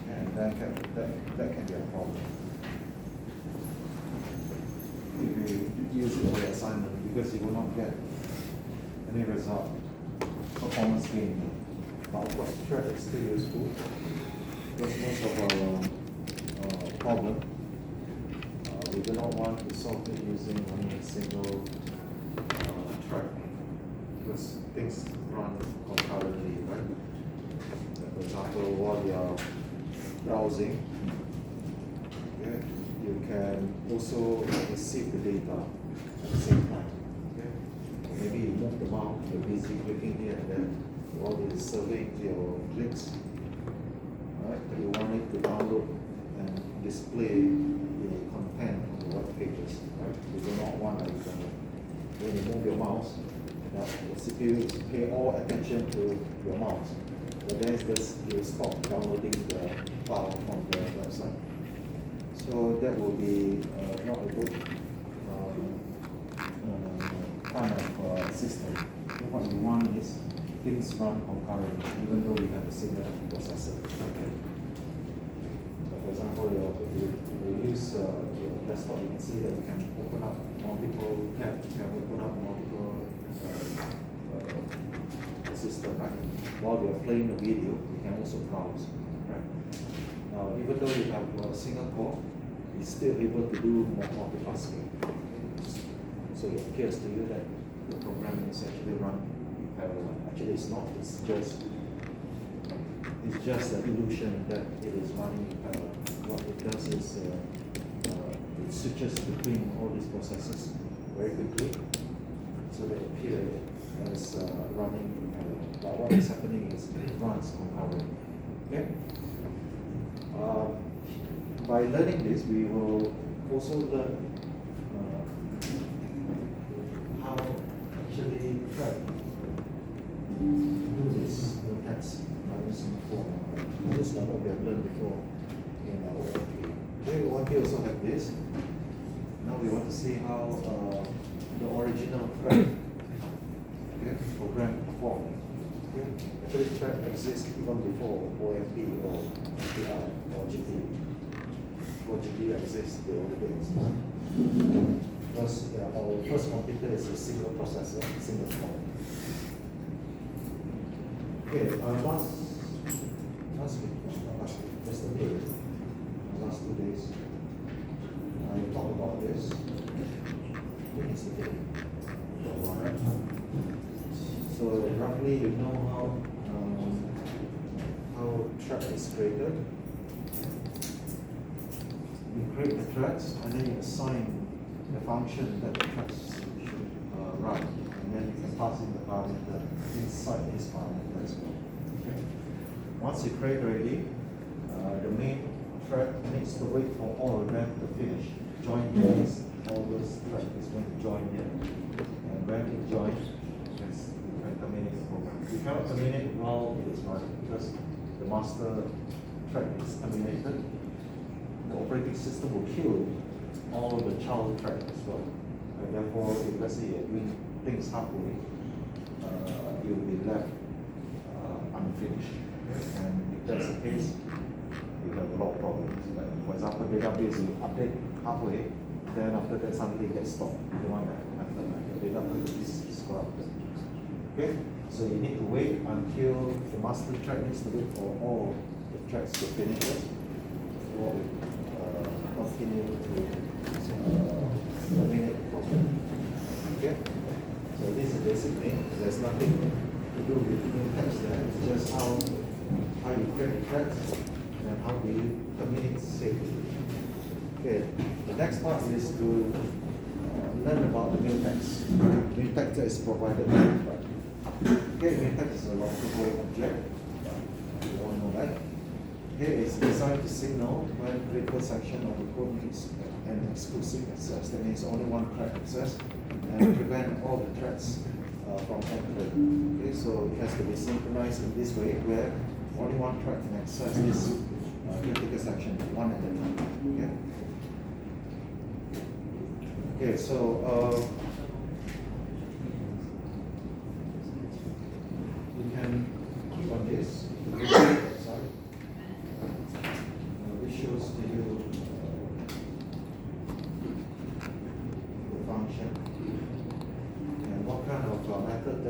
And that can be a problem. If you use it for the assignment, because you will not get any result, performance gain. But of course, thread is still useful, because most of our problem, we do not want to solve it using only a single thread, because things run concurrently, right? For example, while you are browsing, okay, you can also receive the data at the same time. Okay? Or maybe you move the mouse, you're busy clicking here and there, while it is serving your clicks. Right? You want it to download and display the content on the web pages. Right? You do not want, like, when you move your mouse, that the CPU pay all attention to your mouse. But then you stop downloading the file from the website. So that will be not a good kind of system. What you want is things run concurrently, even though you have a single processor. Okay. So for example, if you use your desktop, you can see that you can open up multiple tabs, you can open up multiple system, right? While you're playing the video, you can also browse, right? Now, even though you have a single core, it's still able to do multitasking. So it appears to you that the program is actually run in parallel. Actually, it's not. It's just an illusion that it is running in parallel. What it does is it switches between all these processes very quickly, so they appear as running in parallel. But what is happening is it runs concurrently. Okay. By learning this, we will also learn how actually do this text using form. This is what we have learned before in our OMP. Okay, we want to also have this. Now we want to see how the original thread, okay, program performed. Okay. Actually, thread exists even before OMP or API or GPU. Before GPU exists, they already exist. Because our first computer is a single processor, single core. Okay, yesterday, last 2 days, I talked about this. So roughly, you know how thread is created. You create the threads, and then you assign the function that the threads should run, and then you can pass in the parameter inside this parameter as well. Okay. Once you create already, the main thread needs to wait for all of them to finish. Join here is all those threads is going to join here, and when it joins, you can terminate the program. You cannot terminate while it is running because the master thread is terminated. The operating system will kill all the child thread as well. And therefore, if let's say you're doing things halfway, you will be left unfinished. And if that's the case, you have a lot of problems. Like, for example, database you update halfway, then after that suddenly it gets stopped. You don't want that happen. The database is corrupted. Okay? So you need to wait until the master thread needs to wait for all the threads to finish it before we continue to terminate the program. Okay? So this is the basic thing. There's nothing to do with new text there. It's just how you create the threads and how do you terminate safely. Okay. The next part is to learn about the mutex. Mutex is provided by the thread. Okay, mutex is a lockable object. You all know that. Okay, it's designed to signal when critical section of the code needs an exclusive access. That means only one thread access and prevent all the threads from entering. Okay, so it has to be synchronized in this way where only one thread can access this critical section one at a time. Okay. Okay, so we can click on this. Sorry.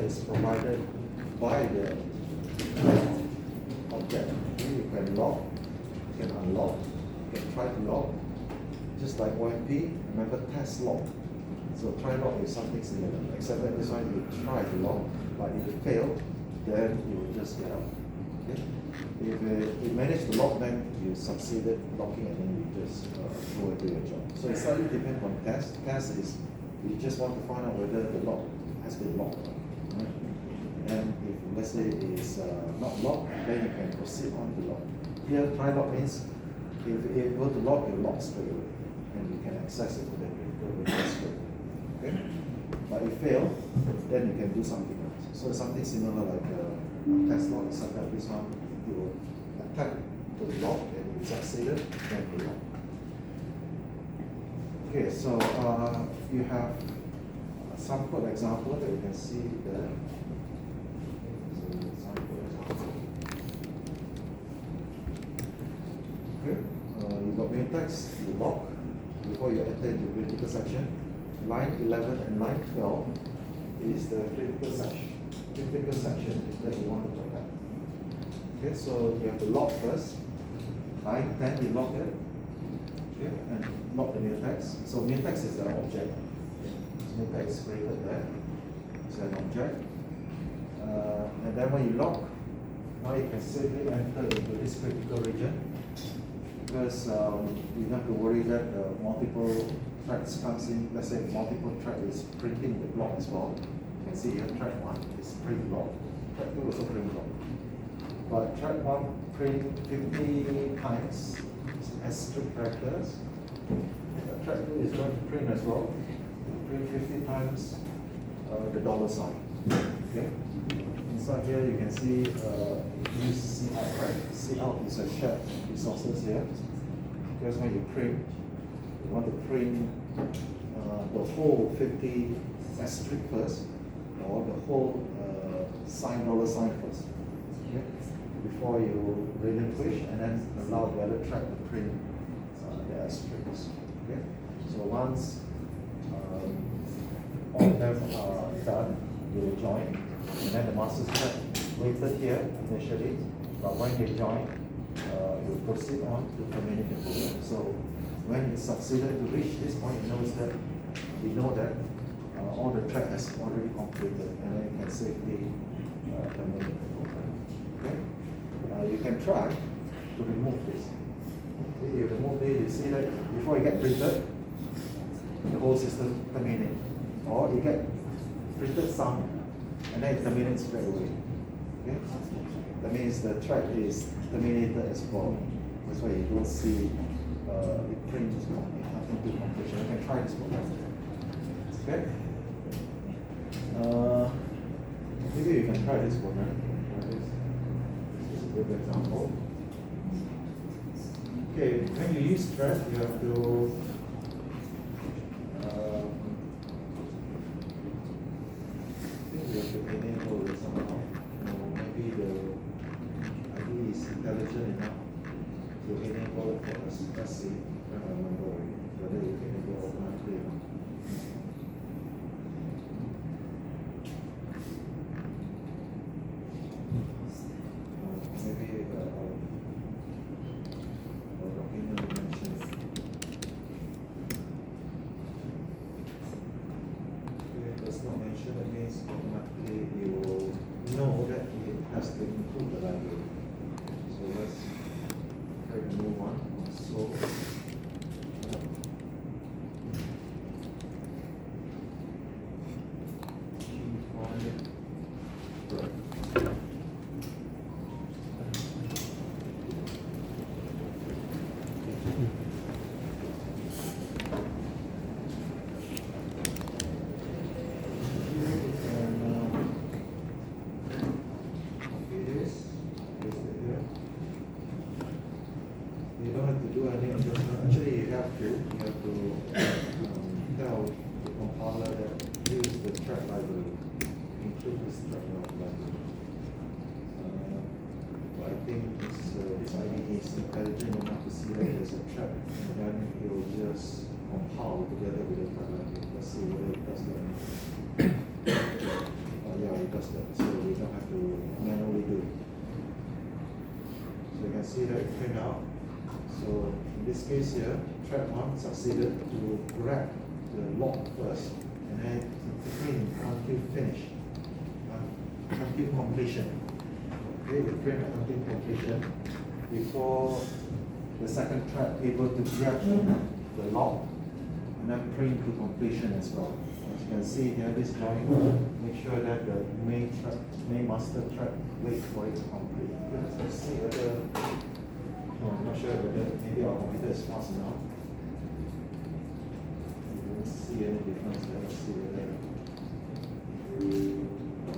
is provided by the object. You can lock, you can unlock, you can try to lock. Just like OMP, remember test lock. So try lock is something similar, except that this one you try to lock, but if it fails, then you will just get out. Okay? If you manage to lock, then you succeeded locking, and then you just go and do your job. So it slightly depends on test. Test is you just want to find out whether the lock has been locked. Right? And if let's say it is not locked, then you can proceed on to lock. Here, try lock means if it go to lock, it locks straight away, and you can access it with the critical window straight away. Okay? But if fail, then you can do something else. So something similar like a test lock, except that this one you will attack the lock and you succeeded, then you lock. Okay, so you have some code example that you can see there. So some code example. Okay, you got mutex, you lock before you enter into critical section. Line 11 and line 12 is the critical section that you want to look at. Okay, so you have to lock first. Line 10, you lock it. Okay, and lock the mutex. So mutex is an object. Mutex is created there. It's an object. And then when you lock, now you can safely enter into this critical region, because you don't have to worry that multiple threads comes in. Let's say multiple thread is printing the block as well. You can see here thread 1 is print block, thread 2 also print block. But thread 1 print 50 times asterisk characters. Thread 2 is going to print as well. Print 50 times the dollar sign. Okay. Inside here you can see use cout, right? Cout is a shared resources here. Because when you print, you want to print the whole 50 asterisk first, or the whole dollar sign first. Okay? Before you relinquish and then allow the other track to print the asterisks. Okay? So once all of them are done, you will join, and then the master thread waited here initially, but when they join, you proceed on to terminate the program. So when it succeeded to reach this point, we know that all the track has already completed, and then you can safely terminate the program. Okay? You can try to remove this. Okay, you remove it, you see that before you get printed, the whole system terminates. Or you get printed some, and then it terminates straight away. Okay? That means the track is terminated as well. That's why you don't see it print into completion. You can try this one. Okay? Maybe you can try this one, right? This is a good example. Okay, when you use thread, you have to enable it somehow. Maybe the ID is intelligent enough to enable it for us. Let's see. I don't remember whether you can enable automatically or not. Maybe our document mentions. Does not mention, that means automatically you will know that it has to include the library. So let's try a new one. So tell the compiler that use the track library, include this track library. But I think this ID is intelligent enough to see that there's a track, and then it will just compile together with the track library. Let's see whether it does that. Yeah, it does that, so we don't have to manually do it. So you can see that it print out. So in this case here, thread 1 succeeded to grab the lock first, and then to print until finish, until completion. Okay, we print until completion before the second thread able to grab the lock and then print to completion as well. As you can see here, this drawing, make sure that the main master thread wait for it to complete. Let's see whether, I'm not sure whether maybe our computer is fast enough. You don't see any difference there. Let's see whether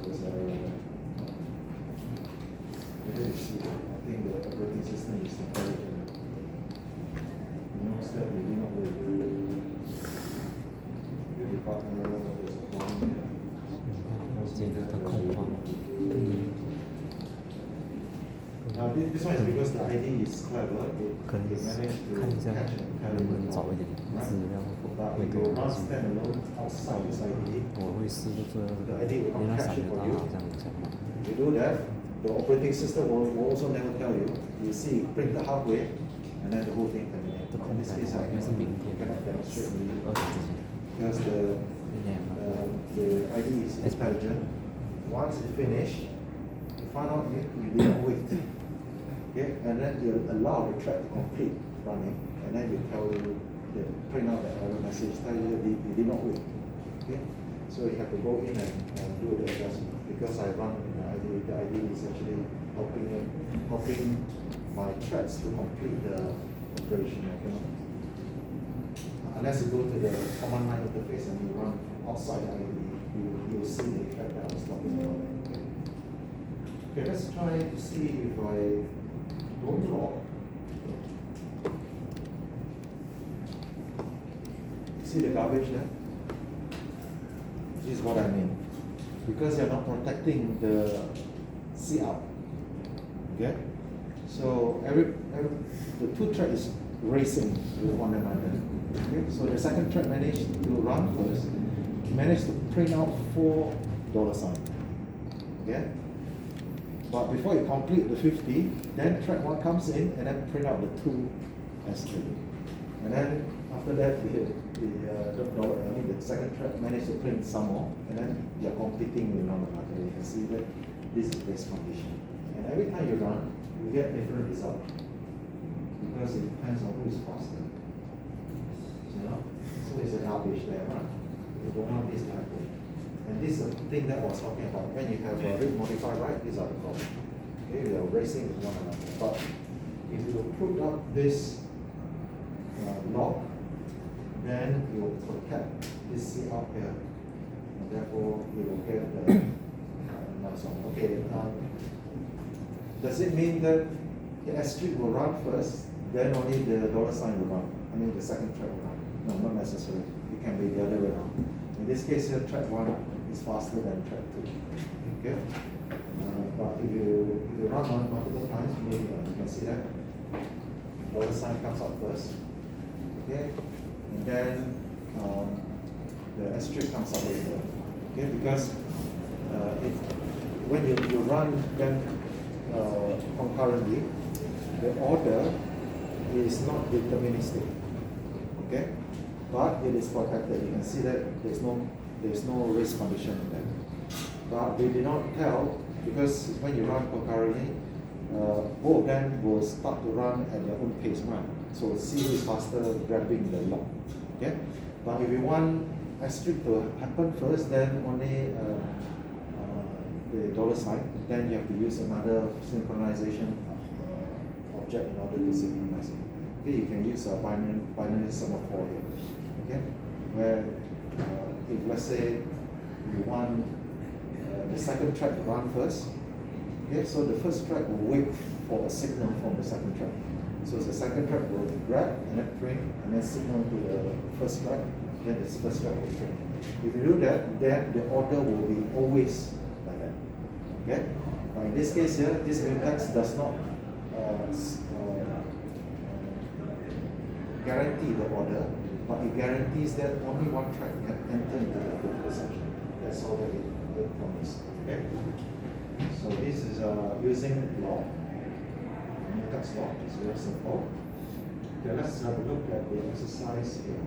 there's a, whether you see, I think the operating system is intelligent. It knows that we do not wait. Now this one is because the ID is clever. It managed to catch and carry the call, right? But if you run standalone outside this ID, the ID will not catch it for you. If you do that, the operating system will also never tell you. You see it printed halfway, and then the whole thing terminates. In this case, I cannot demonstrate with you because the ID is intelligent. Once it finishes, you find out you didn't wait. Okay, and then you allow the thread to complete running, and then you tell you the print out the error message, tell you you did not wait. Okay, so you have to go in and do the adjustment. Because I run the ID is actually helping my threads to complete the operation. I cannot, unless you go to the command line interface and you run outside the ID, you will see the effect that I was talking about. Okay, let's try to see if I don't lock. See the garbage there? This is what I mean. Because you're not protecting the C out. Okay? So the two thread is racing with one another. Okay? So the second thread managed to run first, managed to print out $4 sign. Okay? But before you complete the 50, then thread 1 comes in and then print out the 2 S3. And then after that, the second thread managed to print some more, and then you're competing with one another. You can see that this is base condition. And every time you run, you get different result because it depends on who is faster. So it's a garbage there, right? You don't want this to happen. And this is the thing that I was talking about. When you have a rate modifier, right, these are the problems. Okay, they are racing with one another. But if you put up this lock, then you will protect this C out here, and therefore you will get the nice one. Okay, does it mean that the S strip will run first, then only the $ sign will run? I mean the second thread will run? No, not necessarily. It can be the other way around. In this case here, thread 1 is faster than thread 2. Okay? But if you run on multiple times, maybe you can see that $ sign comes out first. Okay? And then the S strip comes out later. Okay? Because when you run them concurrently, the order is not deterministic. Okay? But it is protected. You can see that there's no race condition in that. But they did not tell, because when you run concurrently, both of them will start to run at their own pace, right? So see who is faster grabbing the lock. Okay? But if you want S strip to happen first, then only the $ sign, then you have to use another synchronization object in order to synchronize it. Okay, you can use a binary semaphore here. Okay, where if let's say you want the second thread to run first, okay, so the first thread will wait for a signal from the second thread. So the second thread will grab and then print and then signal to the first thread, then the first thread will print. If you do that, then the order will be always like that. Okay? But in this case here, this mutex does not guarantee the order, but it guarantees that only one thread can enter into the critical section. That's all that it started from this. Okay. So this is using log. That's log. It's very simple. Okay, let's have a look at the exercise here.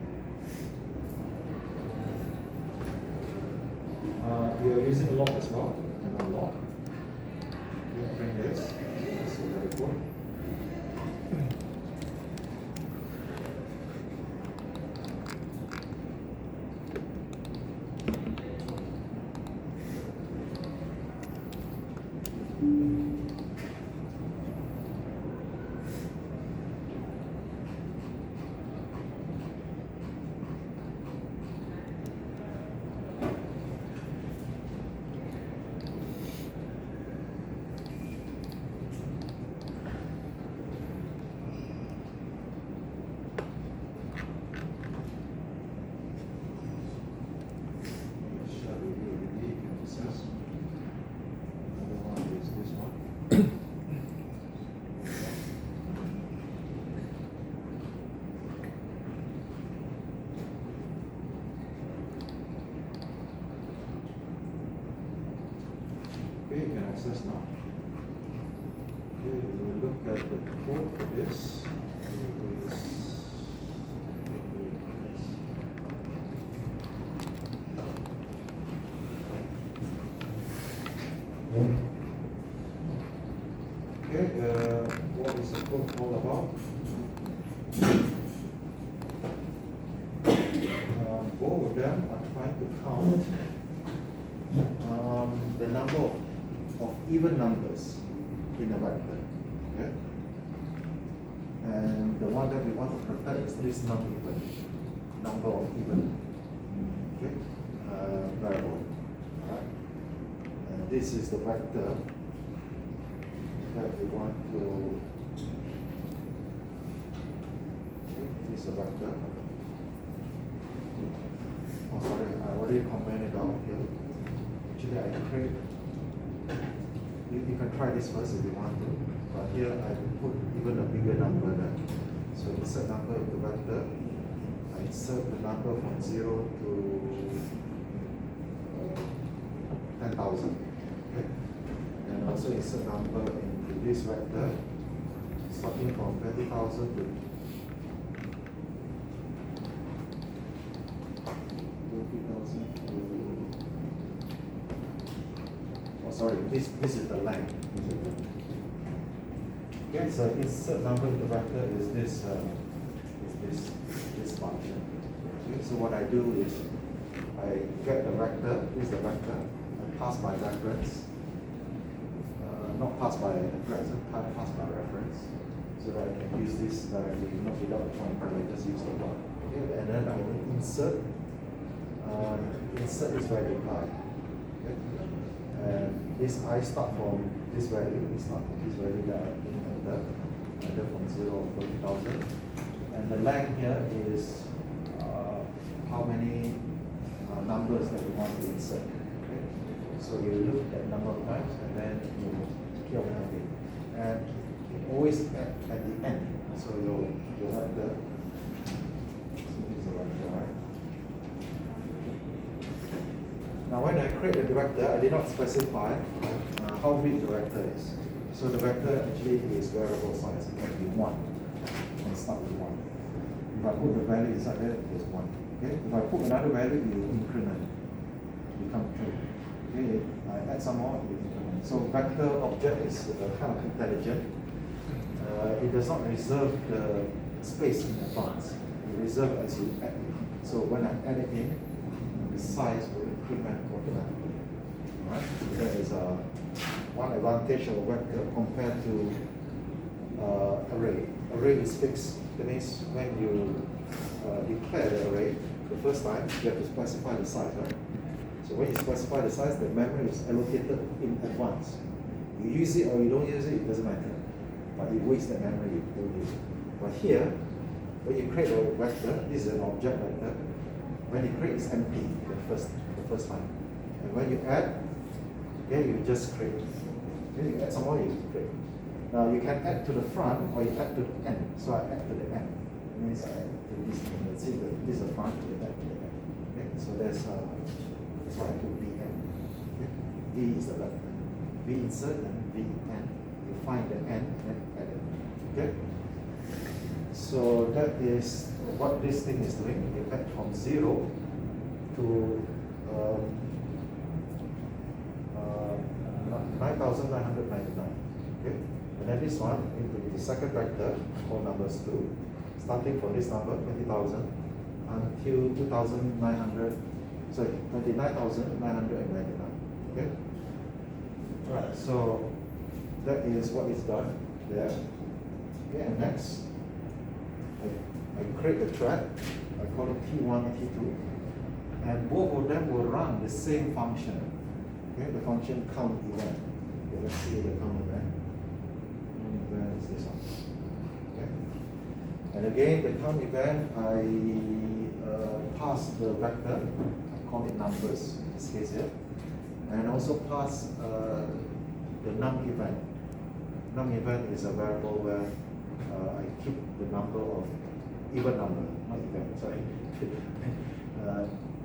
We are using log as well, and log. We bring this. This is very good. Okay, you can access now. Okay, we will look at the code for this. Okay, what is the code all about? Both of them are trying to count the number of even numbers in a vector. Okay? And the one that we want to protect is this non-even number of even variable. Alright? And this is the vector that we want to. This is a vector. Oh, sorry, I already combined it out here. Actually, I create. You can try this first if you want to. But here I put even a bigger number there. So insert number of the vector. I insert the number from 0 to 10,000. Okay? And also insert number into this vector, starting from 20,000 to 20,000 to. Oh, sorry, this is the length. Okay, so insert number in the vector is this function. Okay, so what I do is I get the vector. This is the vector. I pass by reference. Not pass by address. Pass by reference, so that I can use this directly, not without a pointer. I just use the one. Okay, and then I will insert. Insert this value I. Okay. And this I start from this value. We start from this value that I enter, either from 0 or 40,000. And the length here is how many numbers that we want to insert. Okay. So you look at number of times and then you kill it. And always at the end. So you'll have the. So this is the vector, right? Now when I create the vector, I did not specify how big the vector is. So the vector actually is variable size. It can be 1. It can start with 1. If I put the value inside there, it is 1. Okay? If I put another value, it will increment. Become 2. Okay? If I add some more, it will increment. So vector object is kind of intelligent. It does not reserve the space in advance. It reserves as you add it. So when I add it in, the size will increment automatically. Alright? So that is one advantage of a vector compared to array. Array is fixed. That means when you declare the array the first time, you have to specify the size, right? So when you specify the size, the memory is allocated in advance. You use it or you don't use it, it doesn't matter. But you waste that memory, you don't use it. But here, when you create a vector, this is an object vector. When you create, it's empty the first time. And when you add, then you just create. Then you add some more, you create. Now you can add to the front or you add to the end. So I add to the end. It means I add to this. Let's see, this is the front, you add to the end. Okay? So that's why I put the end. Okay? V is the vector. V insert and V n. You find the n and add it. Okay? So that is what this thing is doing. You get from 0 to 9,999. Okay? And then this one into the second vector, called numbers 2, starting from this number, 20,000, until 29,999. Okay? Right, so that is what is done there. Okay, and next, I create a thread, I call it T1, T2, and both of them will run the same function. Okay, the function count event. Okay, let's see the count event. Event is this one. Okay. And again, the count event, I pass the vector, I call it numbers in this case here, and also pass the num event. Num event is a variable where I keep the number of even number, not event, sorry.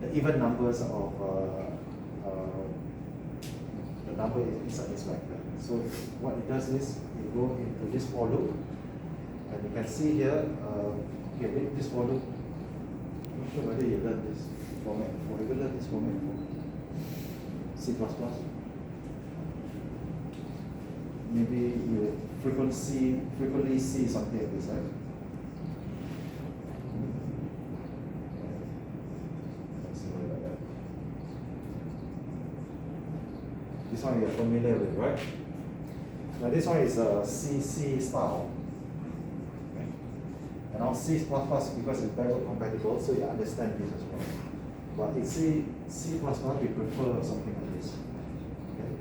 The even numbers of the number inside this vector. So what it does is it goes into this for loop, and you can see here, okay, this for loop. I'm not sure whether you learned this format before. Have you learned this format before? C++. Maybe you frequently see something like this, right? Something like that. This one you're familiar with, right? Now this one is a C style. Okay. And now C++, because it's backward compatible, so you understand this as well. But in C++, we prefer something like this. Okay.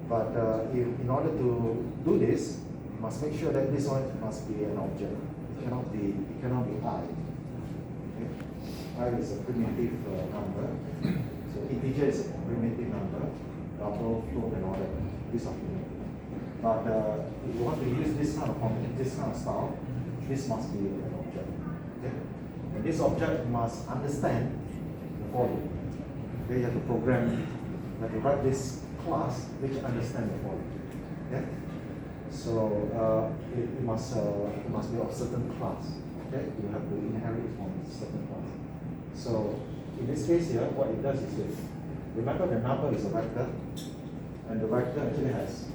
But in order to do this, you must make sure that this one must be an object. It cannot be I. Okay. I is a primitive number. So integer is a primitive number. Double, float, and all that. These are primitive. But if you want to use this kind of style, this must be an object. Okay? And this object must understand the for loop. Okay, you have to program, you have to write this class which understands the for loop. Okay? So it must be of certain class. Okay? You have to inherit from certain class. So in this case here, what it does is this. Remember the number is a vector, and the vector actually has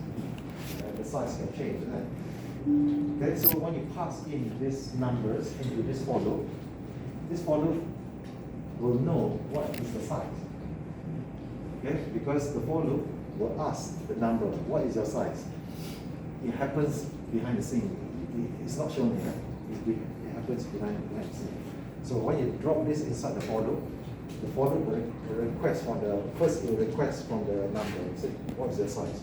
the size can change, right? Okay, so when you pass in these numbers into this for loop will know what is the size. Okay, because the for loop will ask the number, what is your size? It happens behind the scene. It's not shown here. It happens behind the scene. So when you drop this inside the for loop will request from the number, say, what is your size?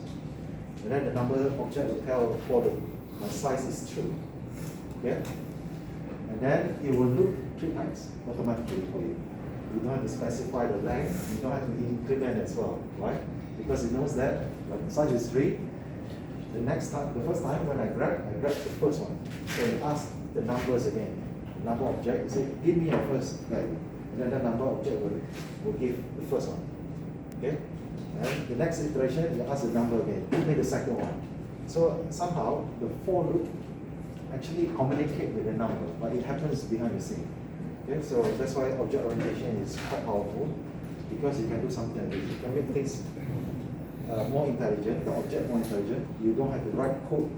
And then the number object will tell the for loop, my size is 2. Okay? And then it will loop 3 times automatically for you. You don't have to specify the length, you don't have to increment as well, right? Because it knows that the size is 3. The first time when I grab the first one. So it asks the numbers again. The number object, you say, give me your first value. And then the number object will give the first one. Okay? And the next iteration, you ask the number again, give me the second one. So somehow the for loop actually communicate with the number, but it happens behind the scene. Okay, so that's why object orientation is quite powerful, because you can do something like this. You can make things more intelligent, the object more intelligent. You don't have to write code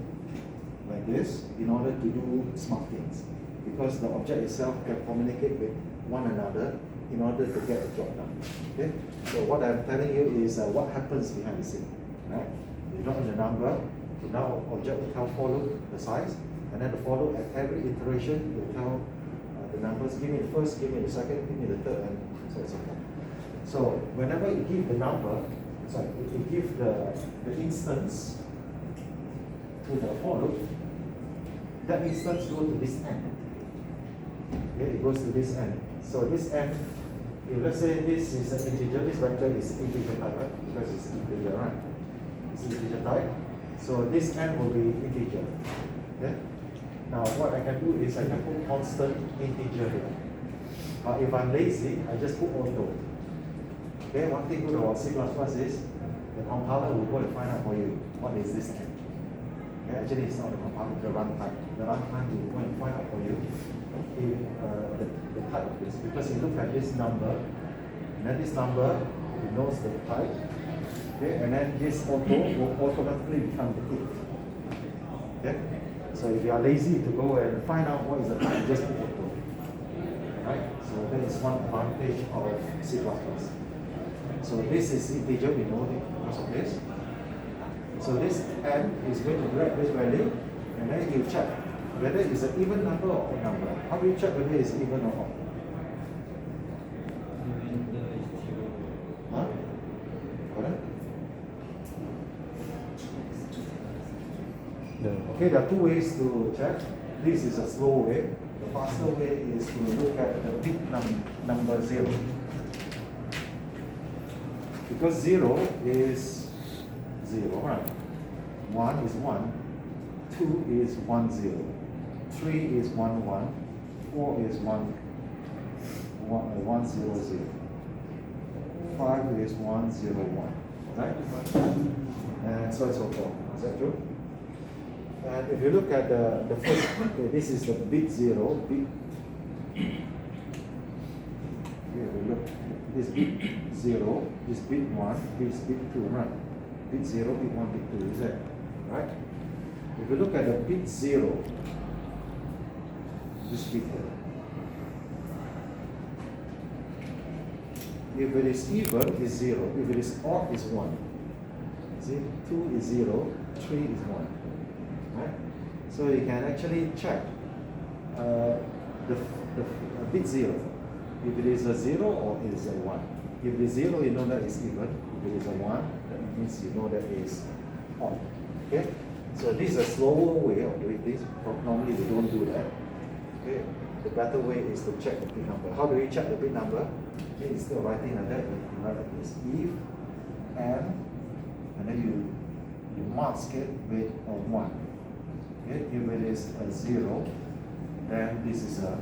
like this in order to do smart things, because the object itself can communicate with one another in order to get a job done. Okay, so what I'm telling you is what happens behind the scene. Right? You drop in the number, so now object will tell for loop the size, and then the for loop at every iteration will tell the numbers, give me the first, give me the second, give me the third, and so on and so forth. So whenever you give the number, you give the instance to the for loop, that instance goes to this end. Okay, it goes to this end. So this end, if let's say this is an integer, this vector is integer type, right? Because it's integer, right? It's integer type. So this end will be integer. Okay? Now what I can do is I can put constant integer here. If I'm lazy, I just put auto. Okay, one thing good about C++ is the compiler will go and find out for you what is this n. Okay? Actually, it's not the compiler, the runtime. The runtime will go and find out for you the type of this. Because you look at this number, and then this number, it knows the type. Okay? And then this auto will automatically become the it. Okay? So if you are lazy to go and find out what is the type, just put auto. Right? So that is one advantage of C++. So this is integer, we know it because of this. So this n is going to grab this value, and then you check whether it's an even number or odd number. How do you check whether it's even or odd? Huh? Pardon? No. Okay, there are two ways to check. This is a slow way. The faster way is to look at the big number 0. Because 0 is 0, right? 1 is 1, 2 is 1, 0, 3 is 1, 1, 4 is 1, 0, 0, 5 is 1, 0, 1, right? And so on and so forth. Is that true? And if you look at the first, okay, this is the bit 0, bit. Here we look. This bit 0, this bit 1, this bit 2, right? Bit 0, bit 1, bit 2, is that right? If you look at the bit 0, this bit here. If it is even, it's 0. If it is odd, it's 1. See, 2 is 0, 3 is 1. Right? So you can actually check the bit 0. If it is a 0 or it is a 1. If it is 0, you know that it's even. If it is a 1, that means you know that it's odd. Okay? So this is a slower way of doing this. Normally we don't do that. Okay? The better way is to check the bit number. How do we check the bit number? Okay, instead of writing like that, you write like this. If and then you mask it with a 1. Okay? If it is a 0, then this is a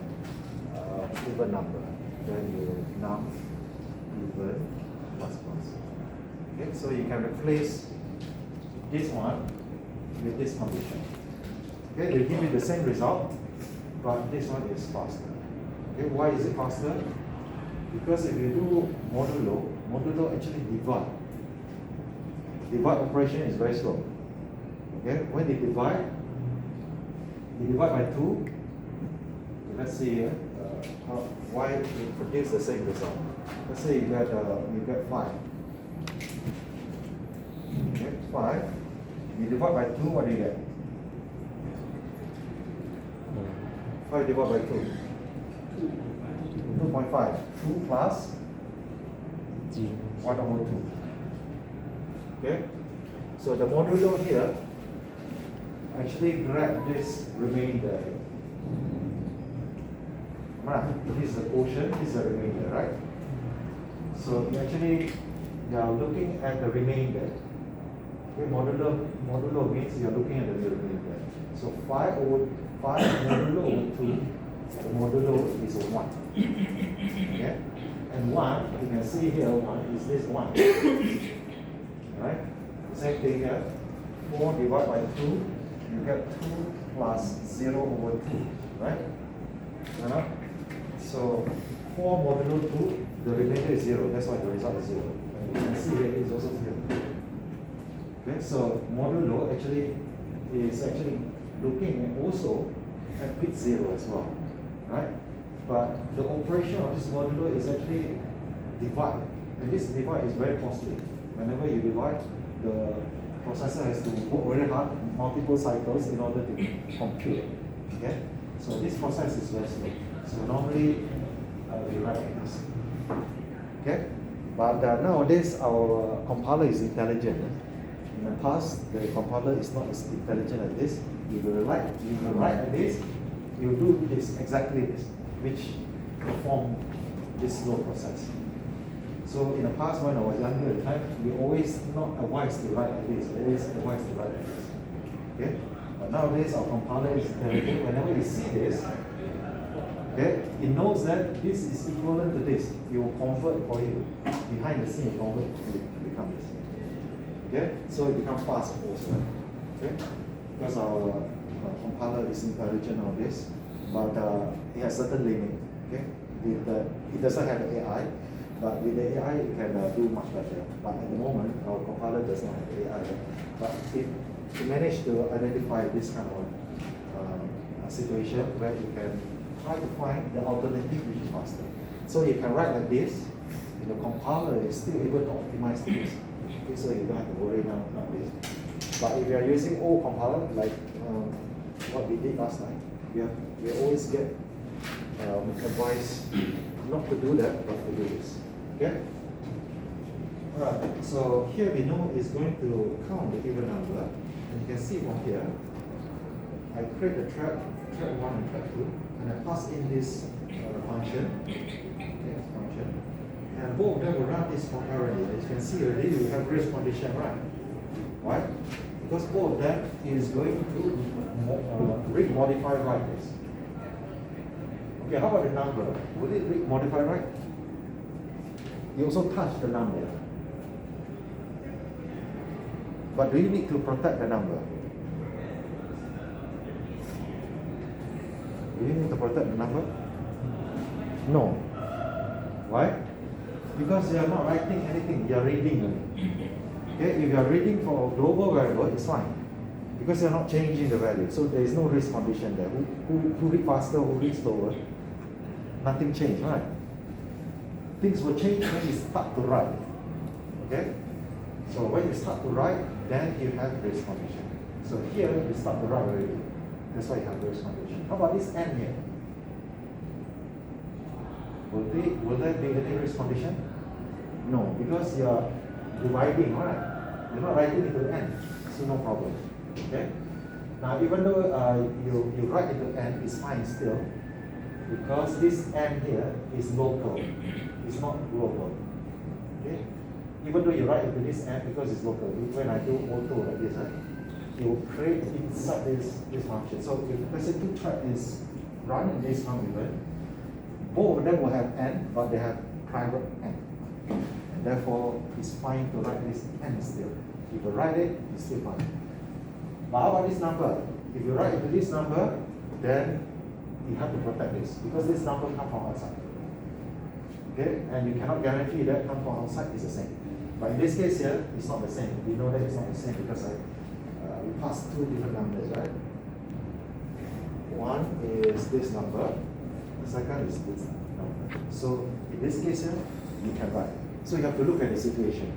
even number. Then you num even plus plus. Okay, so you can replace this one with this condition. Okay, they give you the same result, but this one is faster. Okay, why is it faster? Because if you do modulo actually divide. Divide operation is very slow. Okay, when they divide by 2. Let's see here. Why it produce the same result? Let's say you get 5. Okay, 5. You divide by 2, what do you get? 5 divided by 2. 2.5. 2 plus 1 over 2. Okay? So the modulo here actually grab this remainder. Right. This is the quotient, this is the remainder, right? So actually you are looking at the remainder. Okay, modulo means you are looking at the remainder. So 5 modulo over 2, the modulo is 1. Okay? And 1, you can see here 1 is this 1. Right? Same thing here. 4 divided by 2, you get 2 plus 0 over 2. Right? So 4 modulo 2, the remainder is 0. That's why the result is 0. And you can see here it is also 0. Okay, so modulo actually is looking also at bit 0 as well. Right? But the operation of this modulo is actually divide. And this divide is very costly. Whenever you divide, the processor has to work very hard, multiple cycles in order to compute. Okay? So this process is very slow. So normally we write like this. Okay? But nowadays our compiler is intelligent. In the past, the compiler is not as intelligent as this. You will write like this, you do this, exactly this, which perform this slow process. So in the past, when I was younger at the time, we always not advised to write like this, always advised to write like this. Okay? But nowadays our compiler is intelligent. Whenever you see this, okay, it knows that this is equivalent to this. It will convert for you. Behind the scene, it will convert to become this. Okay, so it becomes fast also. Okay, because our compiler is intelligent on this, but it has certain limit. Okay, it doesn't have AI, but with the AI it can do much better. But at the moment, our compiler does not have AI. But it managed to identify this kind of situation where you can try to find the alternative which is faster. So you can write like this, and the compiler is still able to optimize this. Okay, so you don't have to worry now about this. But if you are using old compiler, like what we did last time, we always get advice not to do that, but to do this. Okay? Alright, so here we know it's going to count the even number, and you can see from here, I create the thread 1 and thread 2, and I pass in this function, okay, function, and both of them will run this concurrently. As you can see already, we have race condition, right? Why? Because both of them is going to read modify right this. Okay, how about the number? Will it read modify right? You also touch the number. But do you need to protect the number? Do you need to protect the number? No. Why? Because you are not writing anything, you are reading only. Okay, if you are reading for a global variable, it's fine. Because you are not changing the value. So there is no risk condition there. Who read faster, who read slower? Nothing changed, right? Things will change when you start to write. Okay? So when you start to write, then you have race condition. So here you start to write already. That's why you have race condition. How about this n here? Will there be any race condition? No, because you are dividing, right? You're not writing into n, so no problem. Okay? Now even though you write into n, it's fine still, because this n here is local, it's not global. Okay? Even though you write into this n because it's local, when I do auto like this, right, it will create inside this function. So if the two thread is run in this function, both of them will have n, but they have private n. And therefore, it's fine to write this n still. If you write it, it's still fine. But how about this number? If you write into this number, then you have to protect this, because this number comes from outside. Okay? And you cannot guarantee that come from outside is the same. But in this case here, it's not the same. We know that it's not the same because we passed two different numbers, right? One is this number, the second is this number. So in this case here, you can write. So you have to look at the situation.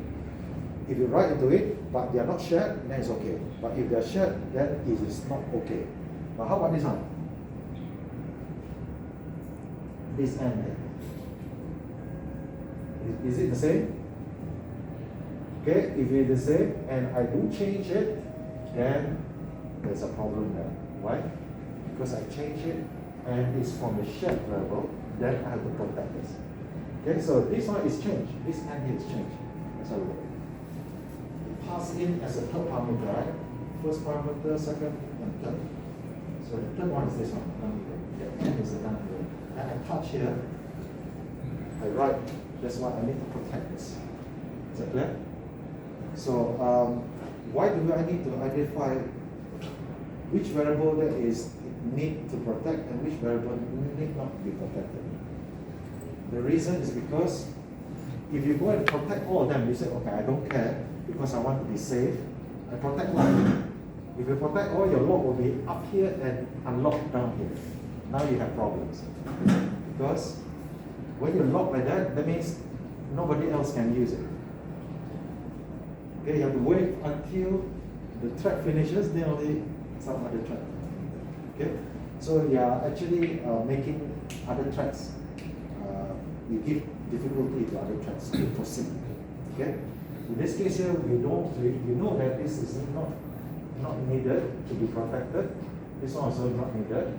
If you write into it, but they are not shared, then it's okay. But if they are shared, then it is not okay. But how about this one? This n here. Is it the same? Okay, if it's the same and I do change it, then there's a problem there. Why? Because I change it and it's from the shared variable, then I have to protect this. Okay, so this one is changed. This n here is changed. Let's have a look. Pass in as a third parameter, right? First parameter, second, and third. So the third one is this one. The n is the down here. And I touch here. I write. That's why I need to protect this. Is that clear? So why do I need to identify which variable that is need to protect and which variable need not to be protected? The reason is because if you go and protect all of them, you say, okay, I don't care because I want to be safe. I protect one. If you protect all, your lock will be up here and unlocked down here. Now you have problems. Because when you lock like that, that means nobody else can use it. Okay, you have to wait until the thread finishes, then only some other thread. Okay, so you are actually making other threads. You give difficulty to other threads to proceed. Okay, in this case here, we know that this is not needed to be protected. This one also not needed.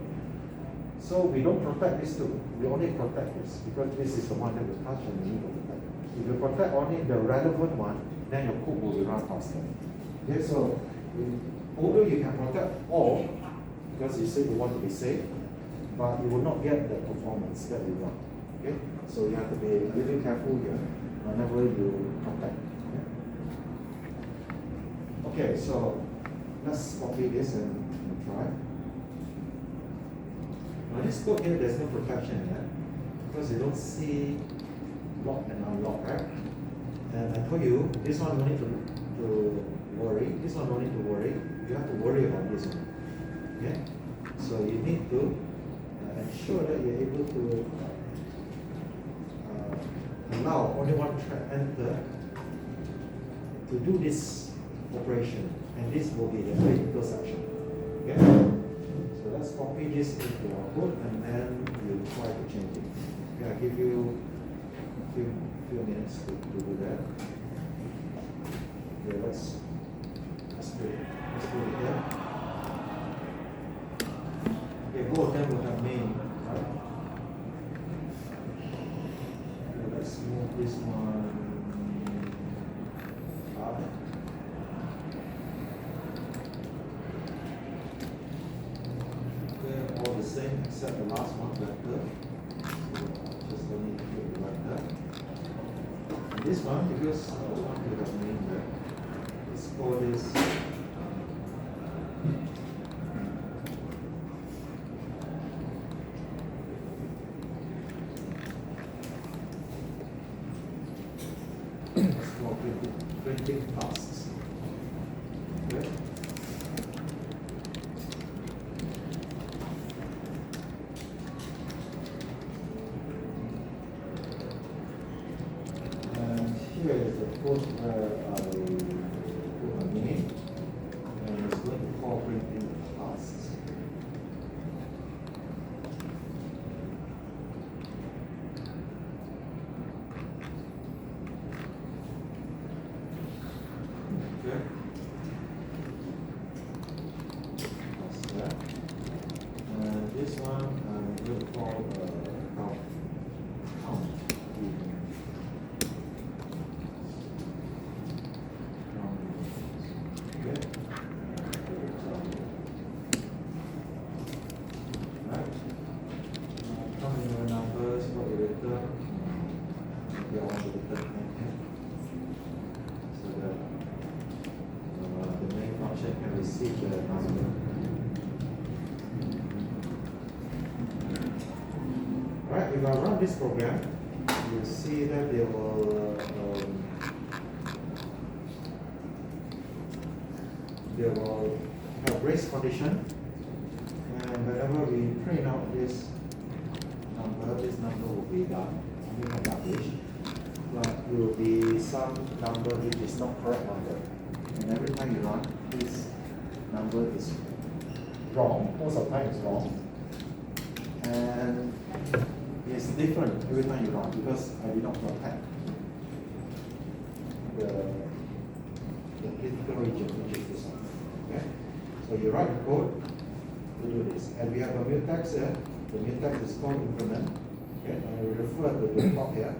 So we don't protect this too. We only protect this because this is the one that we touch and we need to protect. If you protect only the relevant one, then your code will be run faster. Okay, so although you can protect all, because you say you want to be safe, but you will not get the performance that you want. Okay, so you have to be really careful here whenever you protect. Okay? Okay, so let's copy this and try. Now this code here, there's no protection yet because you don't see lock and unlock, right? And I told you this one no need to worry. This one no need to worry. You have to worry about this one. Okay? So you need to ensure that you're able to allow only one thread enter to do this operation, and this will be the critical section. Okay? So let's copy this into our code and then we'll try to change it. Okay, I'll give you a few minutes to do that. Okay, let's do it. Let's do it here. Okay, both of them will have name, right? Okay, let's move this one up. Okay, all the same except the last one, vector. So just don't need to put the vector. And this one, because I want to have name there, let's call this printing tasks. Okay. And here is the code where I put a name and it's going to call printing tasks. Okay. That's that. And this one we'll call count. Okay. Right. How many numbers? What we return? Okay, I want to return 10. So that the main function can receive the number. Alright, if I run this program, you see that they will have race condition, and whenever we print out this number will be done. We have garbage, but it will be some number which is not correct number. And every time you run, this number is wrong. Most of the time it's wrong. And it's different every time you run because I did not protect the critical region, which is this one. Okay? So you write the code to do this. And we have a mutex here. The mutex is called increment. Okay? And we refer to the top here.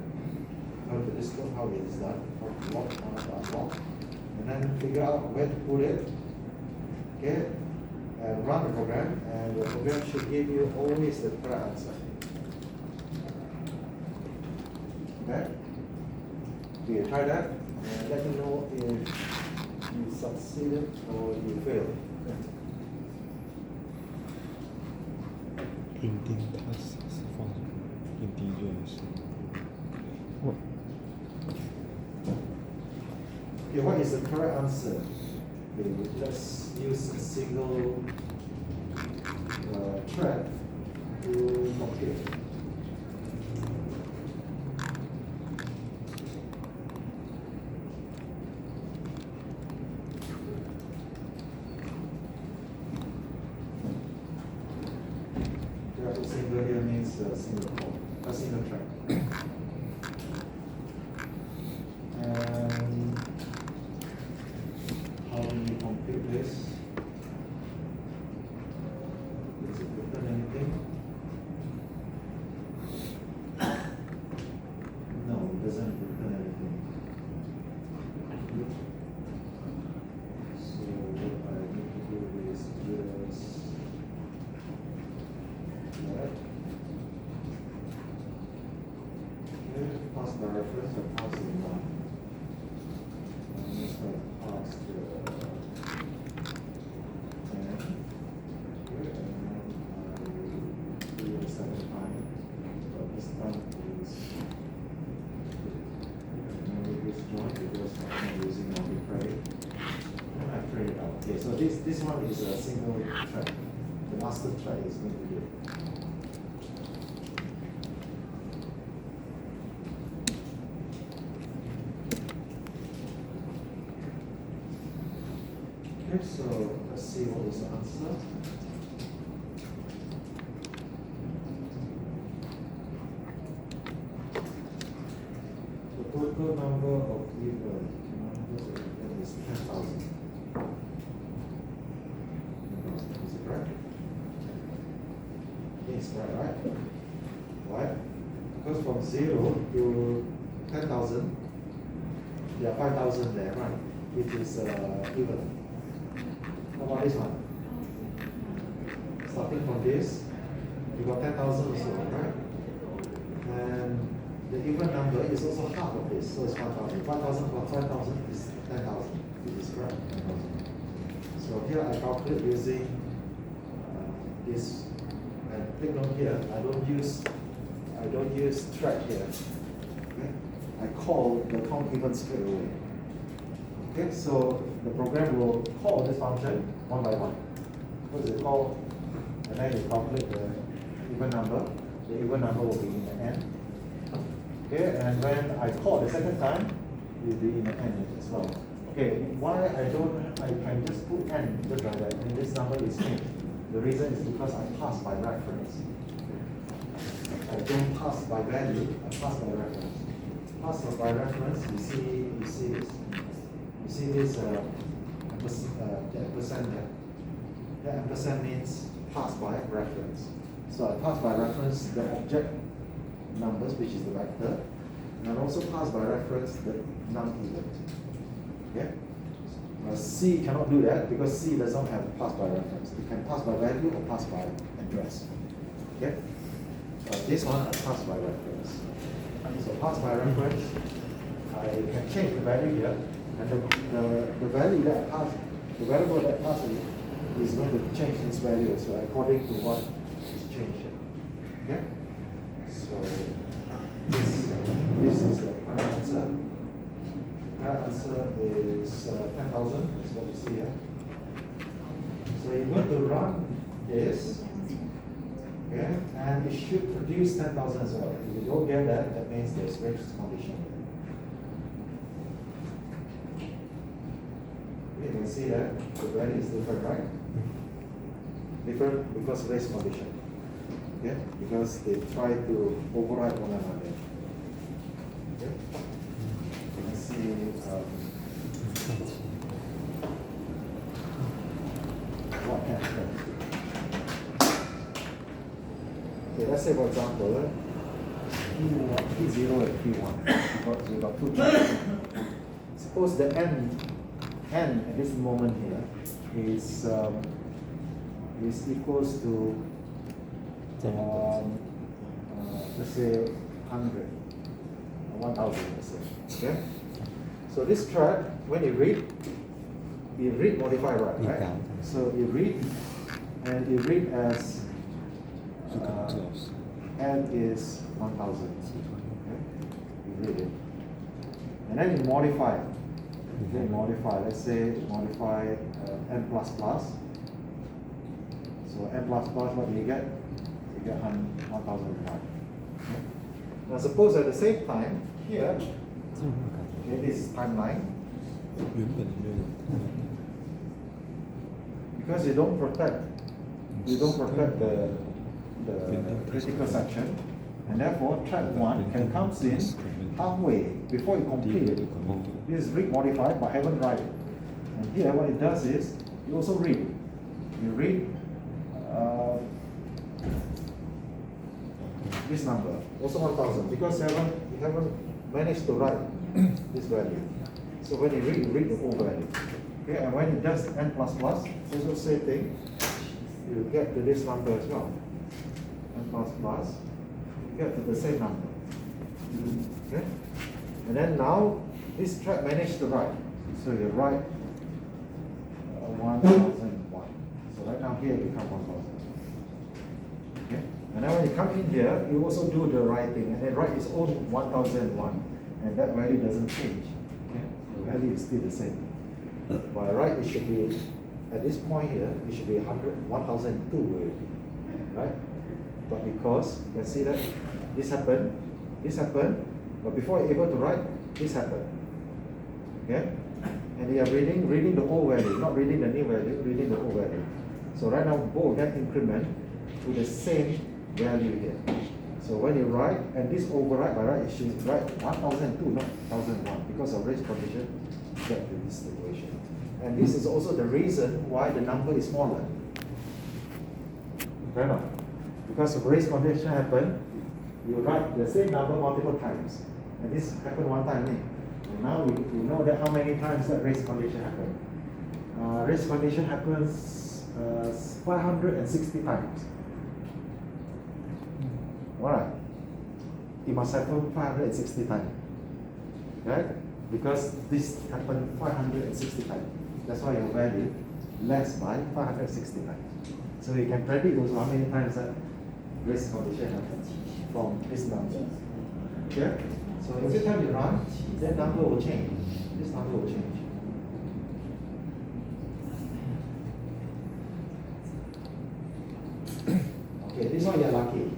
How to describe how it is done, how to lock, how to unlock. And then figure out where to put it, okay, and run the program, and the program should give you always the correct answer. Okay? Do you try that? And let me know if you succeeded or you failed. Printing tasks for integers. What? Okay, what is the correct answer? Okay, let's use a single thread to compute. Single here means single core, a single thread. And how do we compute this? Does it return anything? No, it doesn't return anything. So what I need to do is just that. Okay, pass the reference and pass it on. And this one pass the this one is a single thread. The master thread is going to be okay, so let's see what is the answer. The total number of even is 10,000. Is it correct? I think it's correct, right? Why? Because from 0 to 10,000, there are 5,000 there, right? Which is even. How about this one? Starting from this, you got 10,000 also, right? And the even number is also half of this, so it's 5,000. 5,000 plus 5,000 is 10,000, which is correct, 10,000. So here I calculate using this, and take note here, I don't use thread here. Okay? I call the count even straight away. Okay, so the program will call this function one by one. What is it called? And then you calculate the even number. The even number will be in the end. Okay, and when I call the second time, it will be in the end as well. Okay, why I can just put n just like that, and this number is changed. The reason is because I pass by reference. I don't pass by value, I pass by reference. Pass by reference, you see this. You see this ampersand there. The ampersand means pass by reference. So I pass by reference the object numbers, which is the vector, and I also pass by reference the non-event. Okay? C cannot do that because C does not have pass by reference. It can pass by value or pass by address. Okay? This one I pass by reference. So pass by reference, I can change the value here, and the value that I pass, the variable that passes is going to change its value so according to what is changed here. Okay? So this is the final answer. That answer is 10,000, is what you see here. So you're going to run this, okay, and it should produce 10,000 as well. If you don't get that, that means there's race condition. You can see that the value is different, right? Different because race condition. Okay? Because they try to override one another. Okay? You can see what happens. Okay, let's say for example, P0 and P1. We got two choices. Suppose the n at this moment here is equals to let's say 100, 1,000, let's say. Okay. So this thread, when you read modify right? So you read, and you read as n is 1,000. Okay. You read it, and then you modify. Okay, modify. Let's say modify n plus plus. So n plus plus, what do you get? You get 1,005. Okay. Now suppose at the same time here, okay, this is timeline. Because you don't protect the critical section, and therefore thread 1 can come in halfway before you complete it. This is read modify but haven't write it. And here what it does is you also read. You read this number, also 1,000, because you haven't managed to write this value. So when you read the whole value. Okay, and when it does n plus plus, also same thing, you get to this number as well. N plus plus, you get to the same number. Okay? And then now this thread managed to write. So you write 1,001. So right now here it becomes 1,000. Okay? And then when you come in here, you also do the writing, and then write its own 1,001, and that value doesn't change. Okay? The value is still the same. By right, it should be at this point here, it should be 1002 already, right? But because you can see that this happened, but before you're able to write, this happened. Okay? And you are reading the old value, not reading the new value, reading the old value. So right now, both of them increment to the same value here. So when you write, and this override by right, you should write 1002, not 1001, because of race condition, get to this situation. And this is also the reason why the number is smaller. Fair enough? Because if race condition happen, you write the same number multiple times. And this happened one time. And now you know that how many times that race condition happened. Race condition happens 560 times. Alright. It must happen 560 times. Right? Because this happened 560 times. That's why your value less by 560 times. So you can predict also how many times that race condition happens from this number. Okay? So every time you run, that number will change. This number will change. Okay, this one you're lucky.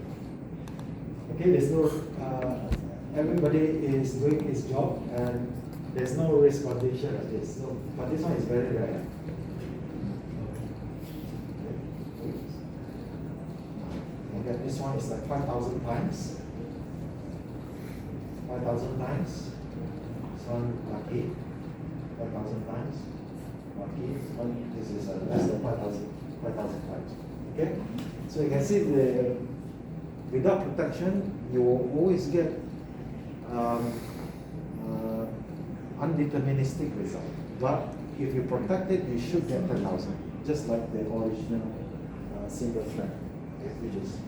Okay, there's no, everybody is doing his job and there's no risk condition like this. So, but this one is very rare. Okay, this one is like 5,000 times. 5,000 times. This one lucky. 5,000 times. Lucky. This is less than 5,000 times. Okay? So you can see without protection, you will always get undeterministic result. But if you protect it, you should get 10,000, just like the original single thread, which is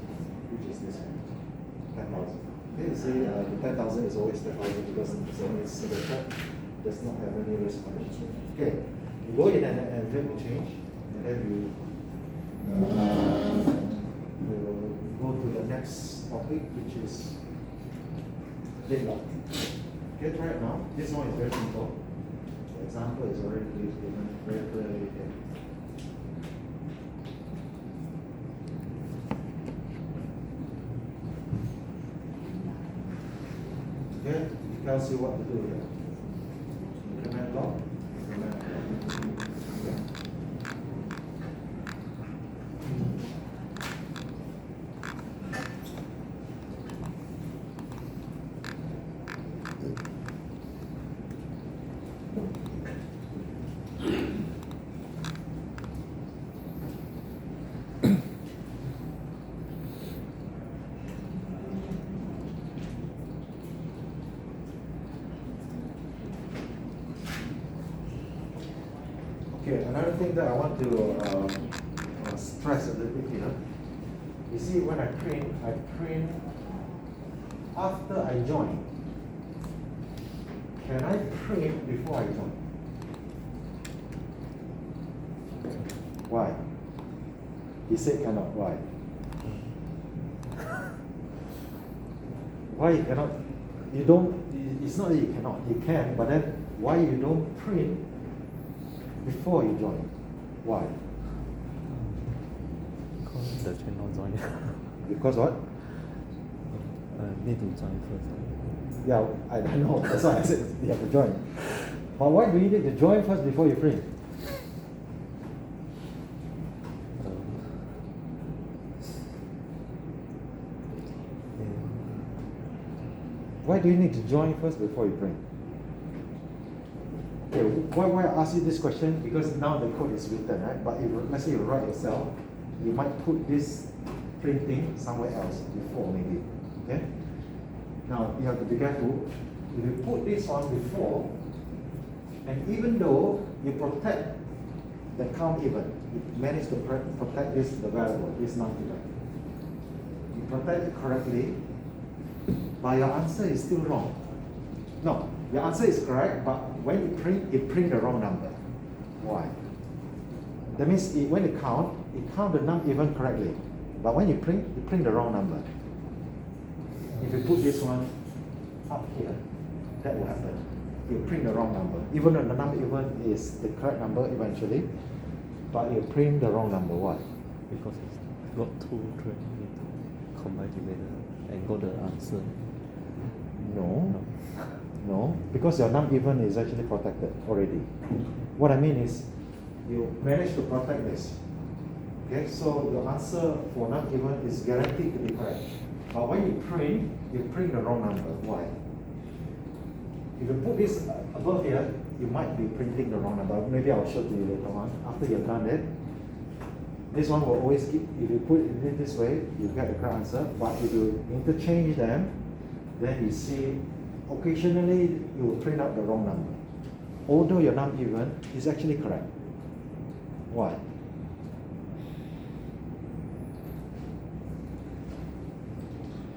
this one, 10,000. Okay, you see, the 10,000 is always 10,000 because it's only single thread, does not have any risk condition. Okay, you go in and then you change, and then you go to the next topic, which is deadlock. Okay, try it now. This one is very simple. The example is already given very clearly here. Okay, it tells you what to do here. Increment lock, increment lock. Okay. Okay, another thing that I want to stress a little bit here. You see, when I print after I join. Can I print before I join? Why? He said cannot. Why? Why you cannot? You don't. It's not that you cannot. You can, but then why you don't print before you join? Why? Because the channel join. Because what? Need to join first. Yeah, I know. That's why I said you have to join. But why do you need to join first before you print? Why do you need to join first before you print? Okay, why I ask you this question? Because now the code is written, right? But if let's say you write yourself, you might put this printing somewhere else before maybe. Okay? Now you have to be careful. If you put this on before, and even though you protect the count even, you manage to protect this the variable, this non-even. You protect it correctly, but your answer is still wrong. No, your answer is correct, but when you print, it print the wrong number. Why? That means when it count the non-even correctly, but when you print the wrong number. If you put this one up here, that will happen. You print the wrong number. Even though the number even is the correct number eventually, but you print the wrong number. Why? Because it's got two threads need to combine together and got the answer. No. No, because your num even is actually protected already. What I mean is, you manage to protect this. Okay, so your answer for num even is guaranteed to be correct. But when you print the wrong number. Why? If you put this above here, you might be printing the wrong number. Maybe I'll show to you later on. After you've done it, this one will always keep, if you put it this way, you get the correct answer. But if you interchange them, then you see occasionally you will print out the wrong number. Although your num even is actually correct. Why?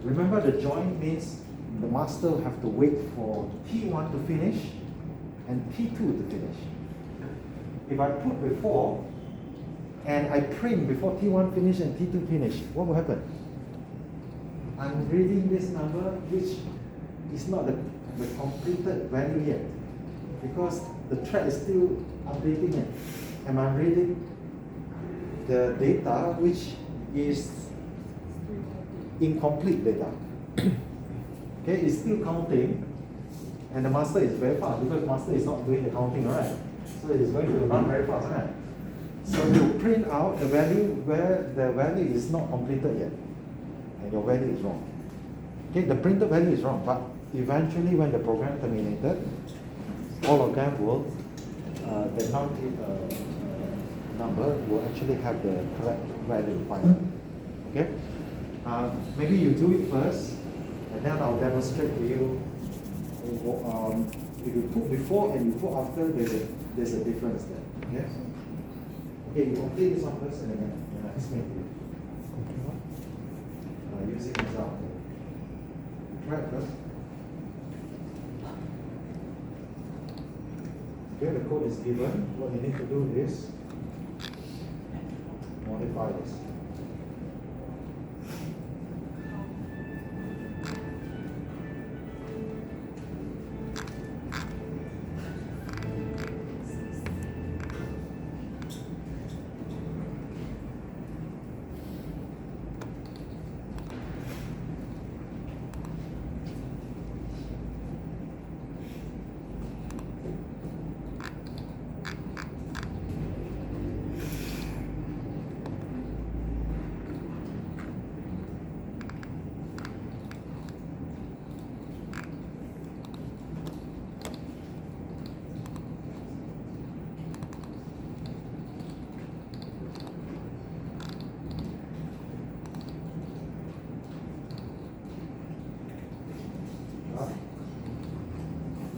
Remember, the join means the master will have to wait for T1 to finish and T2 to finish. If I put before and I print before T1 finish and T2 finish, what will happen? I'm reading this number which is not the completed value yet, because the thread is still updating it. And I'm reading the data which is incomplete data. Okay, it's still counting, and the master is very fast because master is not doing the counting, right? So it's going to run very fast, right? So you print out the value where the value is not completed yet, and your value is wrong. Okay, the printed value is wrong, but eventually when the program terminated, all of them will, the number will actually have the correct value finally. Okay? Maybe you do it first, and then I'll demonstrate to you. If you put before and you put after, there's a difference there. Okay? Okay, you complete this one first, and then I explain to you. Using example. Try it first. Okay, the code is given. What you need to do is modify this.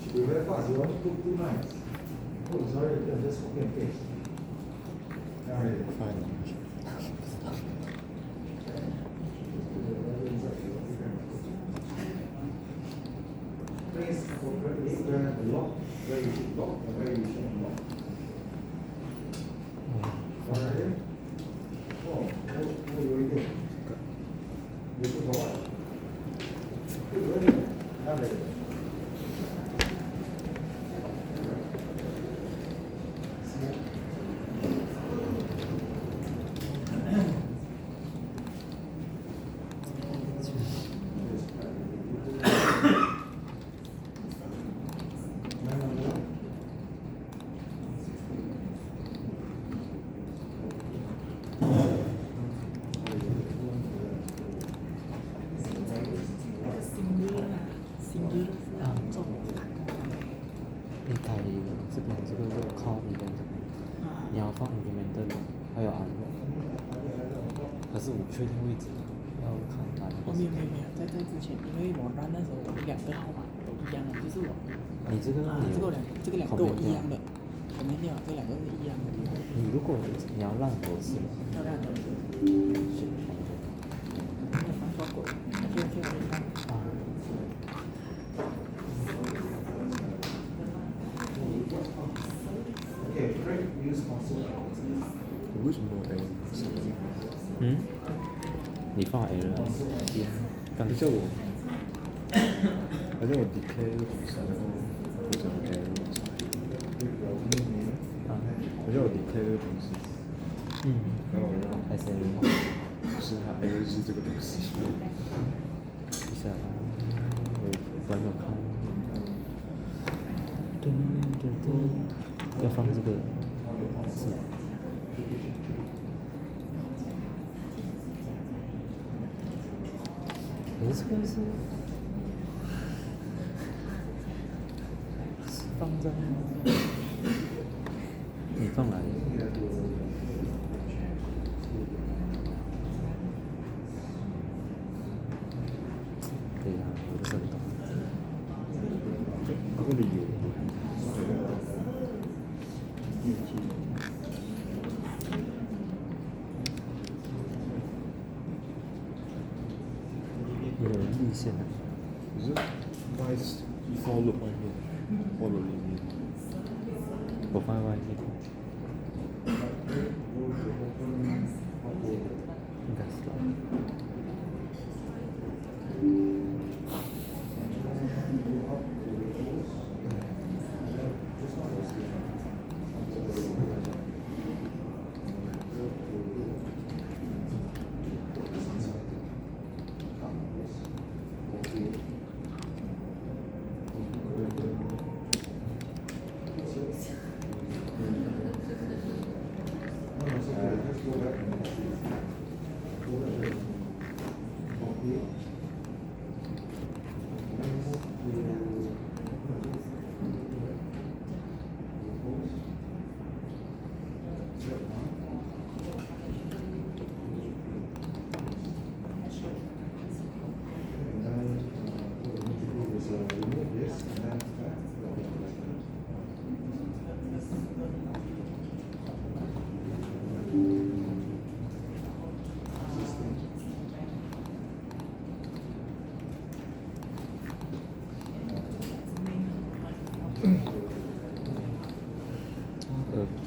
Should be very fast. You only put 2 lines. Oh, sorry, just copy and paste. Alright. Place appropriately where the lock, where you should lock, and where you shouldn't lock. Alright. Oh, what are you doing? You put the what? Put ready. Have it.你改这边这个call implementer，你要放 implementer 还有 unlock，可是我不确定位置，要看哪里。没有，在之前，因为我拿那时候2个号码都一样的，就是我。你这个这个两个我一样的，我没有，这2个是一样的。你如果你要烂螺丝，要烂螺丝。是没有放过，我给你看。Okay, create use console. 为什么你放 error，好像我 declare 这个东西，然后为什么 error？好像我 declare 这个东西，然后还是是它 L 是这个东西，一下，我还没有看。对对对，要放这个是。可是这个是放在你放哪里？对呀，我不是很懂。那个理由。有立线的，可是它还是follow外面，follow 里面。我放在外面。应该是吧。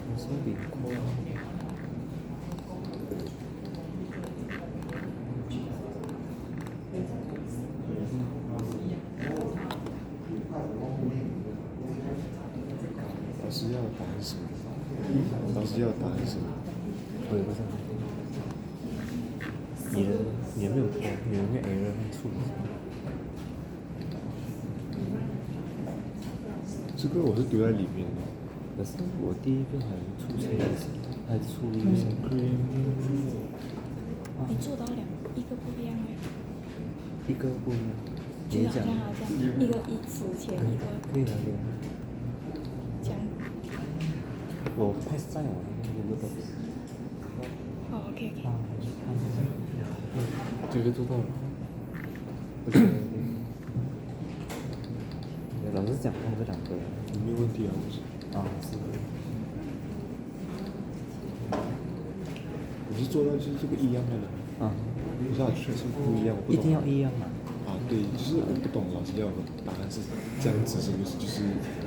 我说比过。老师要的答案是什么？老师要的答案是什么？我也不知道。你的没有错，你的那个 error 很处理。这个我是丢在里面的。可是我第一个还出错了，还出一个。你做到一个不一样哎，一个不一样。就好像一个1之前一个可以的，可以的。这样。我太晒了，那个都。哦，OK OK。啊，这个做到了。不是。老师讲放这两个。没有问题啊，不是。啊，是。我是做到就是这个一样的了。啊。不是啊，确实不一样，我不懂。一定要一样嘛。啊，对，就是我不懂老师要的答案是这样子，是不是？就是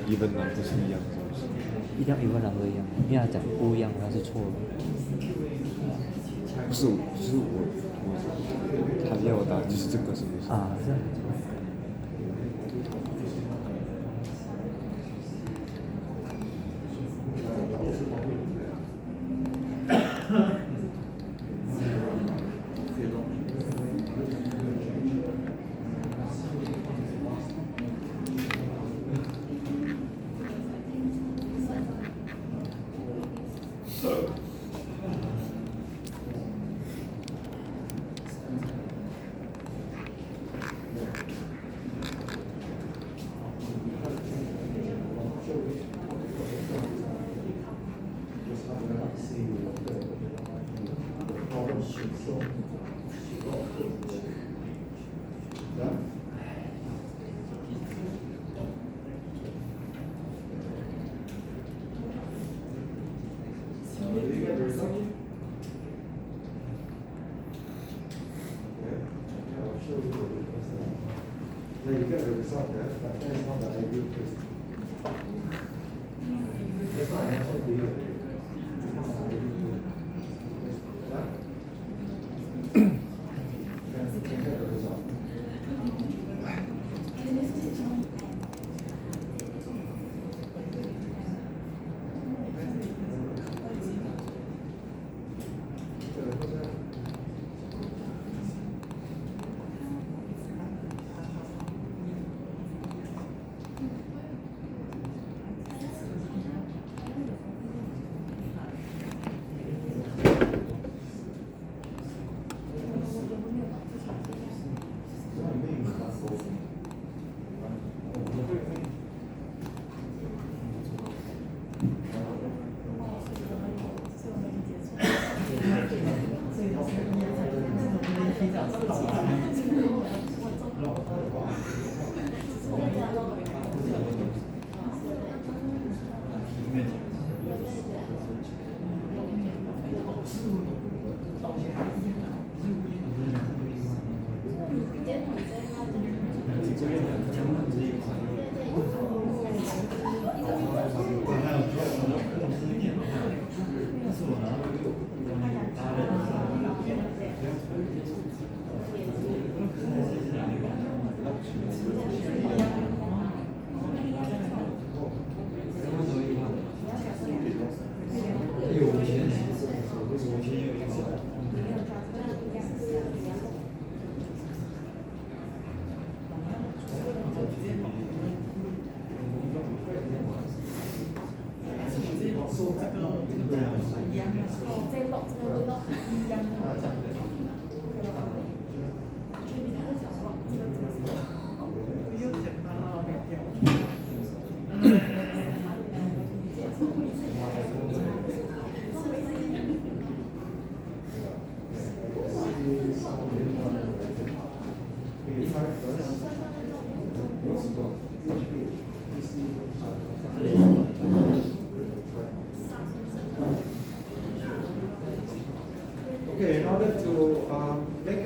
even number 是一样，是不是？一定要一个两个一样，因为他讲不一样，他是错的。不是，就是他要的答案就是这个，是不是？啊，是。Yeah, you get the result there, but that is not the ideal case. That's not an answer to you. It's not the ideal case. Right? You can get the result.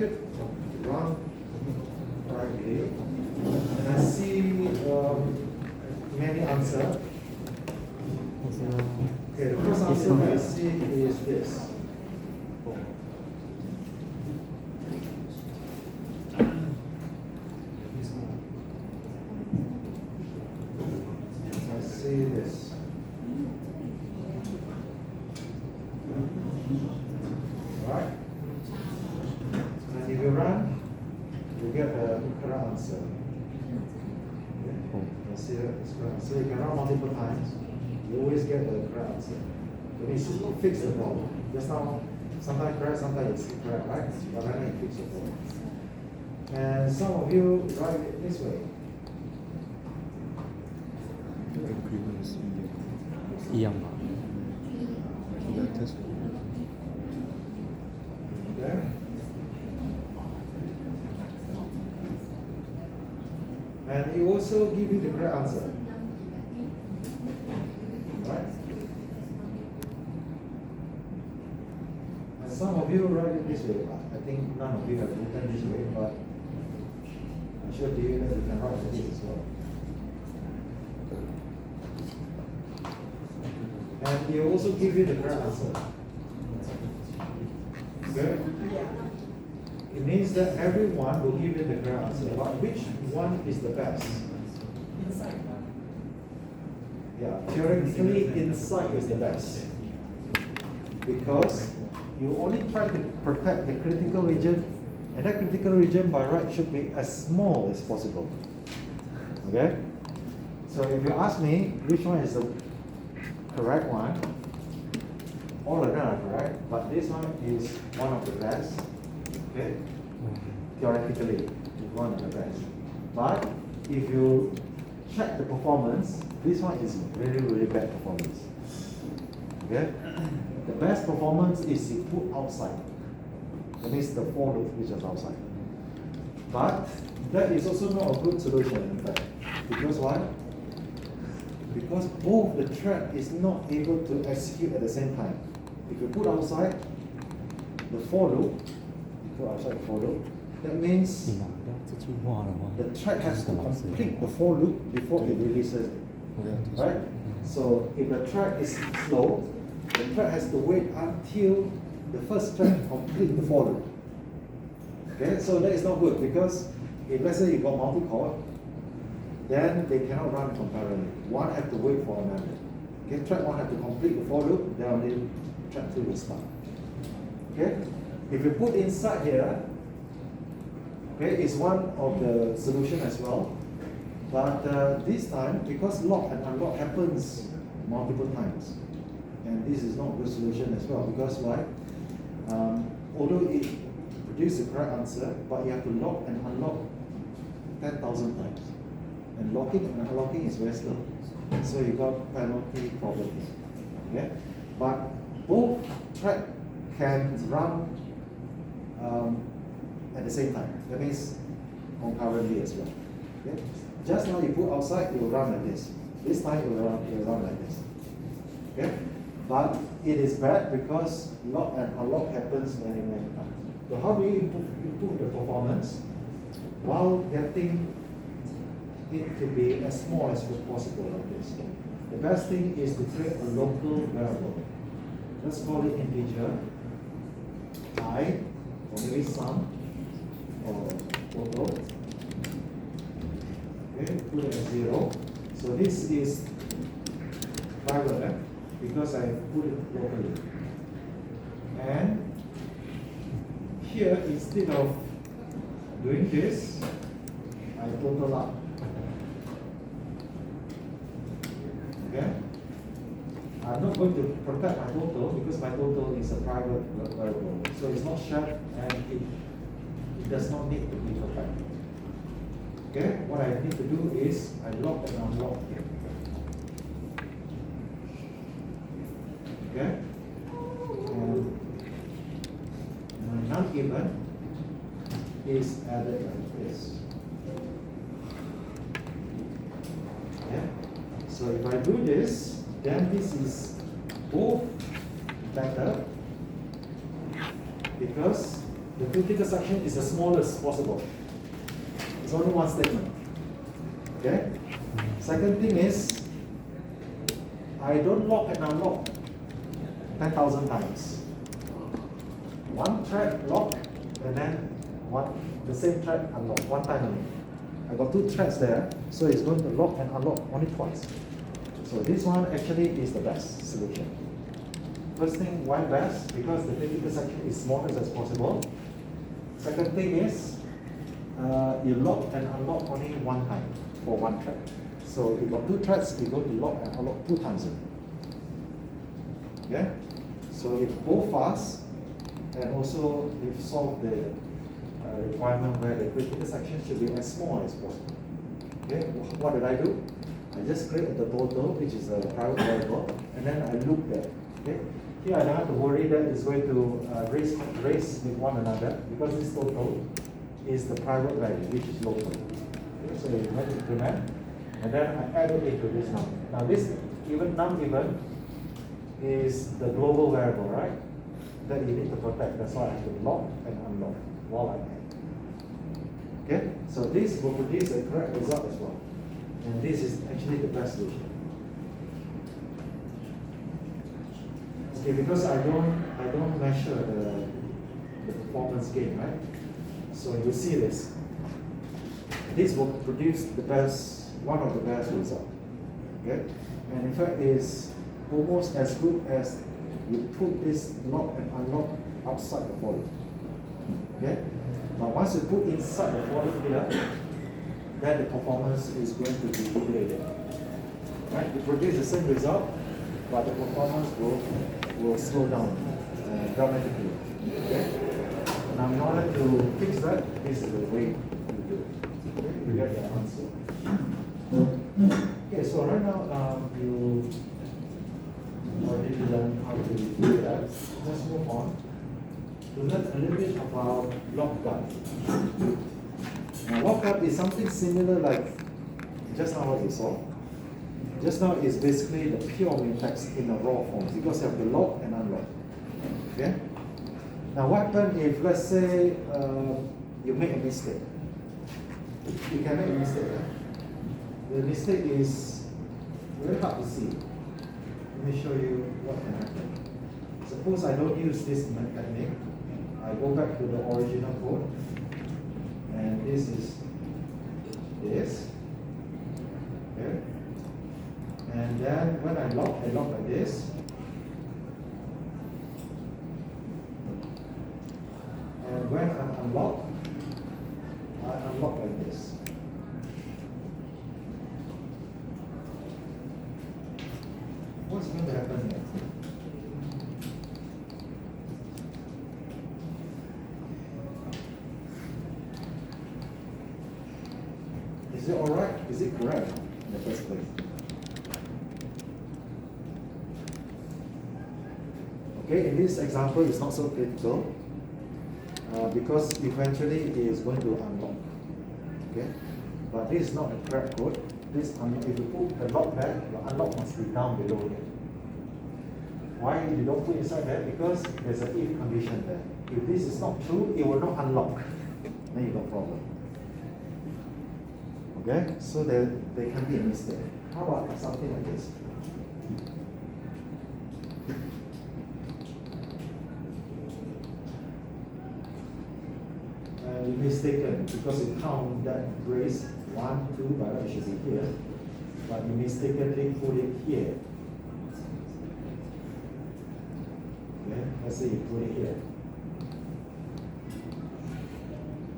it run correctly, and I see many answers. Okay, the first answer I see is this. I see this. Right? And if you run, you get the correct answer. Okay? You see it's correct. So you can run multiple times, you always get the correct answer. That means you fix the problem. Just now, sometimes correct, sometimes it's incorrect, right? But then you fix the problem. And some of you write it this way. Agreement 是一样吧？一样特殊。 Okay? And it also give you the correct answer. Right? And some of you write it this way. I think none of you have written this way, but I'm sure to you that you can write like this as well. And it also give you the correct answer. Okay? It means that everyone will give you the correct answer, but which one is the best? Yeah, theoretically, inside is the best. Because you only try to protect the critical region, and that critical region by right should be as small as possible. Okay? So if you ask me which one is the correct one, all of them are correct, but this one is one of the best. Okay? Theoretically, it's one of the best. But if you check the performance, this one is really, really bad performance. Okay? The best performance is you put outside. That means the for loop which is outside. But that is also not a good solution, in fact. Because why? Because both the thread is not able to execute at the same time. If you put outside the for loop, you put outside the for loop, that means 你拿掉这句话的话， the thread has to complete the for loop before it releases it. Right? So if the thread is slow, the thread has to wait until the first thread complete the for loop. Okay, so that is not good because if let's say you got multi-core, then they cannot run concurrently. One have to wait for another. Okay, thread one have to complete the for loop, then only thread two will start. Okay, if you put inside here, okay, is one of the solution as well. But this time, because lock and unlock happens multiple times, and this is not a good solution as well. Because why? Although it produces the correct answer, but you have to lock and unlock 10,000 times. And locking and unlocking is very slow. So you got penalty problem here. Okay? But both thread can run at the same time. That means concurrently as well. Okay? Just now you put outside, it will run like this. This time it will run like this. Okay? But it is bad because lock and unlock happens many times. So how do you improve the performance while getting it to be as small as possible like this? The best thing is to create a local variable. Let's call it integer I, or maybe sum, or total. Okay, put it as 0. So this is private because I put it locally. And here, instead of doing this, I total up. Okay? I'm not going to protect my total because my total is a private variable. So it's not shared and it does not need to be protected. Okay? What I need to do is I lock and unlock here. Okay? And non-given is added like this. Okay? So if I do this, then this is both better because The critical section is the smallest possible. It's only one statement. Okay? Second thing is, I don't lock and unlock 10,000 times. One thread lock and then the same thread unlock one time only. I got two threads there, so it's going to lock and unlock only twice. So this one actually is the best solution. First thing, why best? Because the critical section is smallest as possible. Second thing is, you lock and unlock only one time for one thread. So if you got two threads, you go to lock and unlock two times. Okay? So if go fast, and also we've solved the requirement where the critical section should be as small as possible. Okay? What did I do? I just create the total, which is a private variable, and then I loop that. Okay? Here I don't have to worry that it's going to race with one another, because this total is the private value, which is local. Okay? So you have to increment, and then I add it into this number. Now this even num-even is the global variable, right? That you need to protect. That's why I have to lock and unlock while I add. Okay? So this will produce a correct result as well. And this is actually the best solution. Okay, because I don't measure the performance gain, right? So you see this. This will produce the best, one of the best results. Okay? And in fact is almost as good as you put this lock and unlock outside the for loop. Okay? Now once you put inside the for loop here, then the performance is going to be degraded. Right? You produce the same result, but the performance will slow down dramatically. Okay? Now in order to fix that, this is the way you do it. Okay? You get the answer. Okay, so right now you already learned how to do that. Let's move on to learn a little bit about lockup. Now, lockup is something similar like just now what you saw. Just now is basically the pure text in a raw form because you have to lock and unlock. Okay? Now, what happens if, let's say, you make a mistake? You can make a mistake. The mistake is very hard to see. Let me show you what can happen. Suppose I don't use this technique. I go back to the original code. And this is this. Okay. And then when I lock like this. And when I unlock like this. What's going to happen here? Is it alright? Is it correct in the first place? Okay, in this example, it's not so critical because eventually it is going to unlock. Okay, but this is not the correct code. This if you put the lock there, the unlock must be down below here. Why you don't put inside there? Because there's an if condition there. If this is not true, it will not unlock. Then you got problem. Okay, so there can be a mistake. How about something like this? You mistaken because you count that brace 1, 2, by right it should be here, but you mistakenly put it here. Okay, let's say you put it here.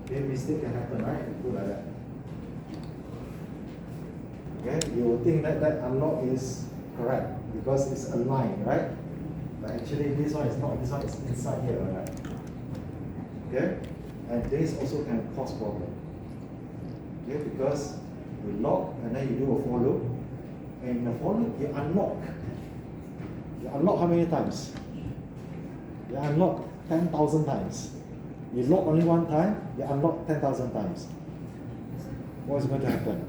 Okay, mistake can happen, right? You put like that. Okay, you will think that unlock is correct because it's aligned, right? But actually this one is not, this one is inside here, right? Okay? And this also can cause problem. Okay, because you lock and then you do a for loop. And in the for loop you unlock. You unlock how many times? You unlock 10,000 times. You lock only one time, you unlock 10,000 times. What is going to happen?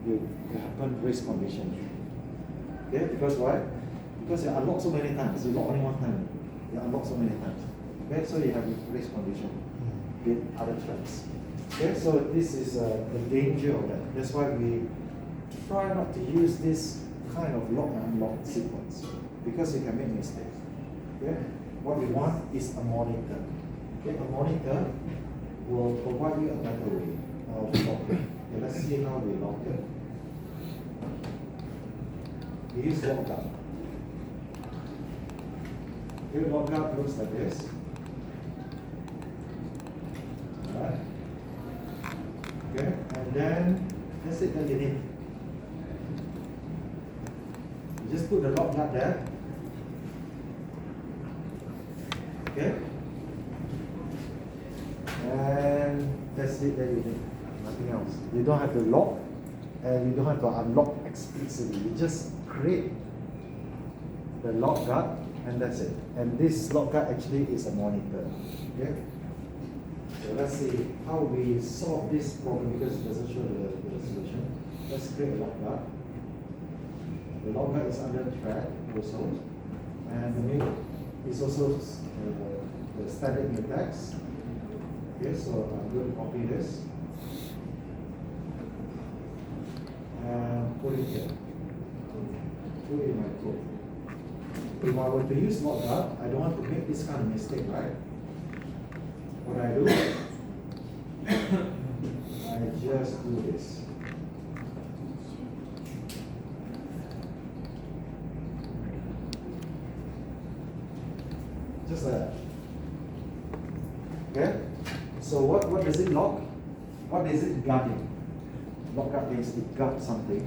You happen race condition. Okay, because why? Because you unlock so many times, you lock only one time. You unlock so many times. Okay, so you have race condition. with other threads. Okay, so this is the danger of that. That's why we try not to use this kind of lock and unlock sequence because you can make mistakes. Okay, what we want is a monitor. Okay, a monitor will provide you a better way of locking. Okay, let's see how we lock it. We use lockup. Your lockup looks like this. Alright. Okay, and then that's it that you need. You just put the lock nut there. Okay. And that's it that you need. Nothing else. You don't have to lock and you don't have to unlock explicitly. You just create the lock guard and that's it. And this lock guard actually is a monitor. Okay? So let's see how we solve this problem because it doesn't show the solution. Let's create a lock guard. The lock guard is under thread also. And the main is also the static mutex. Okay, so I'm going to copy this and put it here. Put it in my code. If I were to use lock guard, I don't want to make this kind of mistake, right? What I do, I just do this. Just like that. Okay? So what does it lock? What is it guarding? Lock guard means it guards something.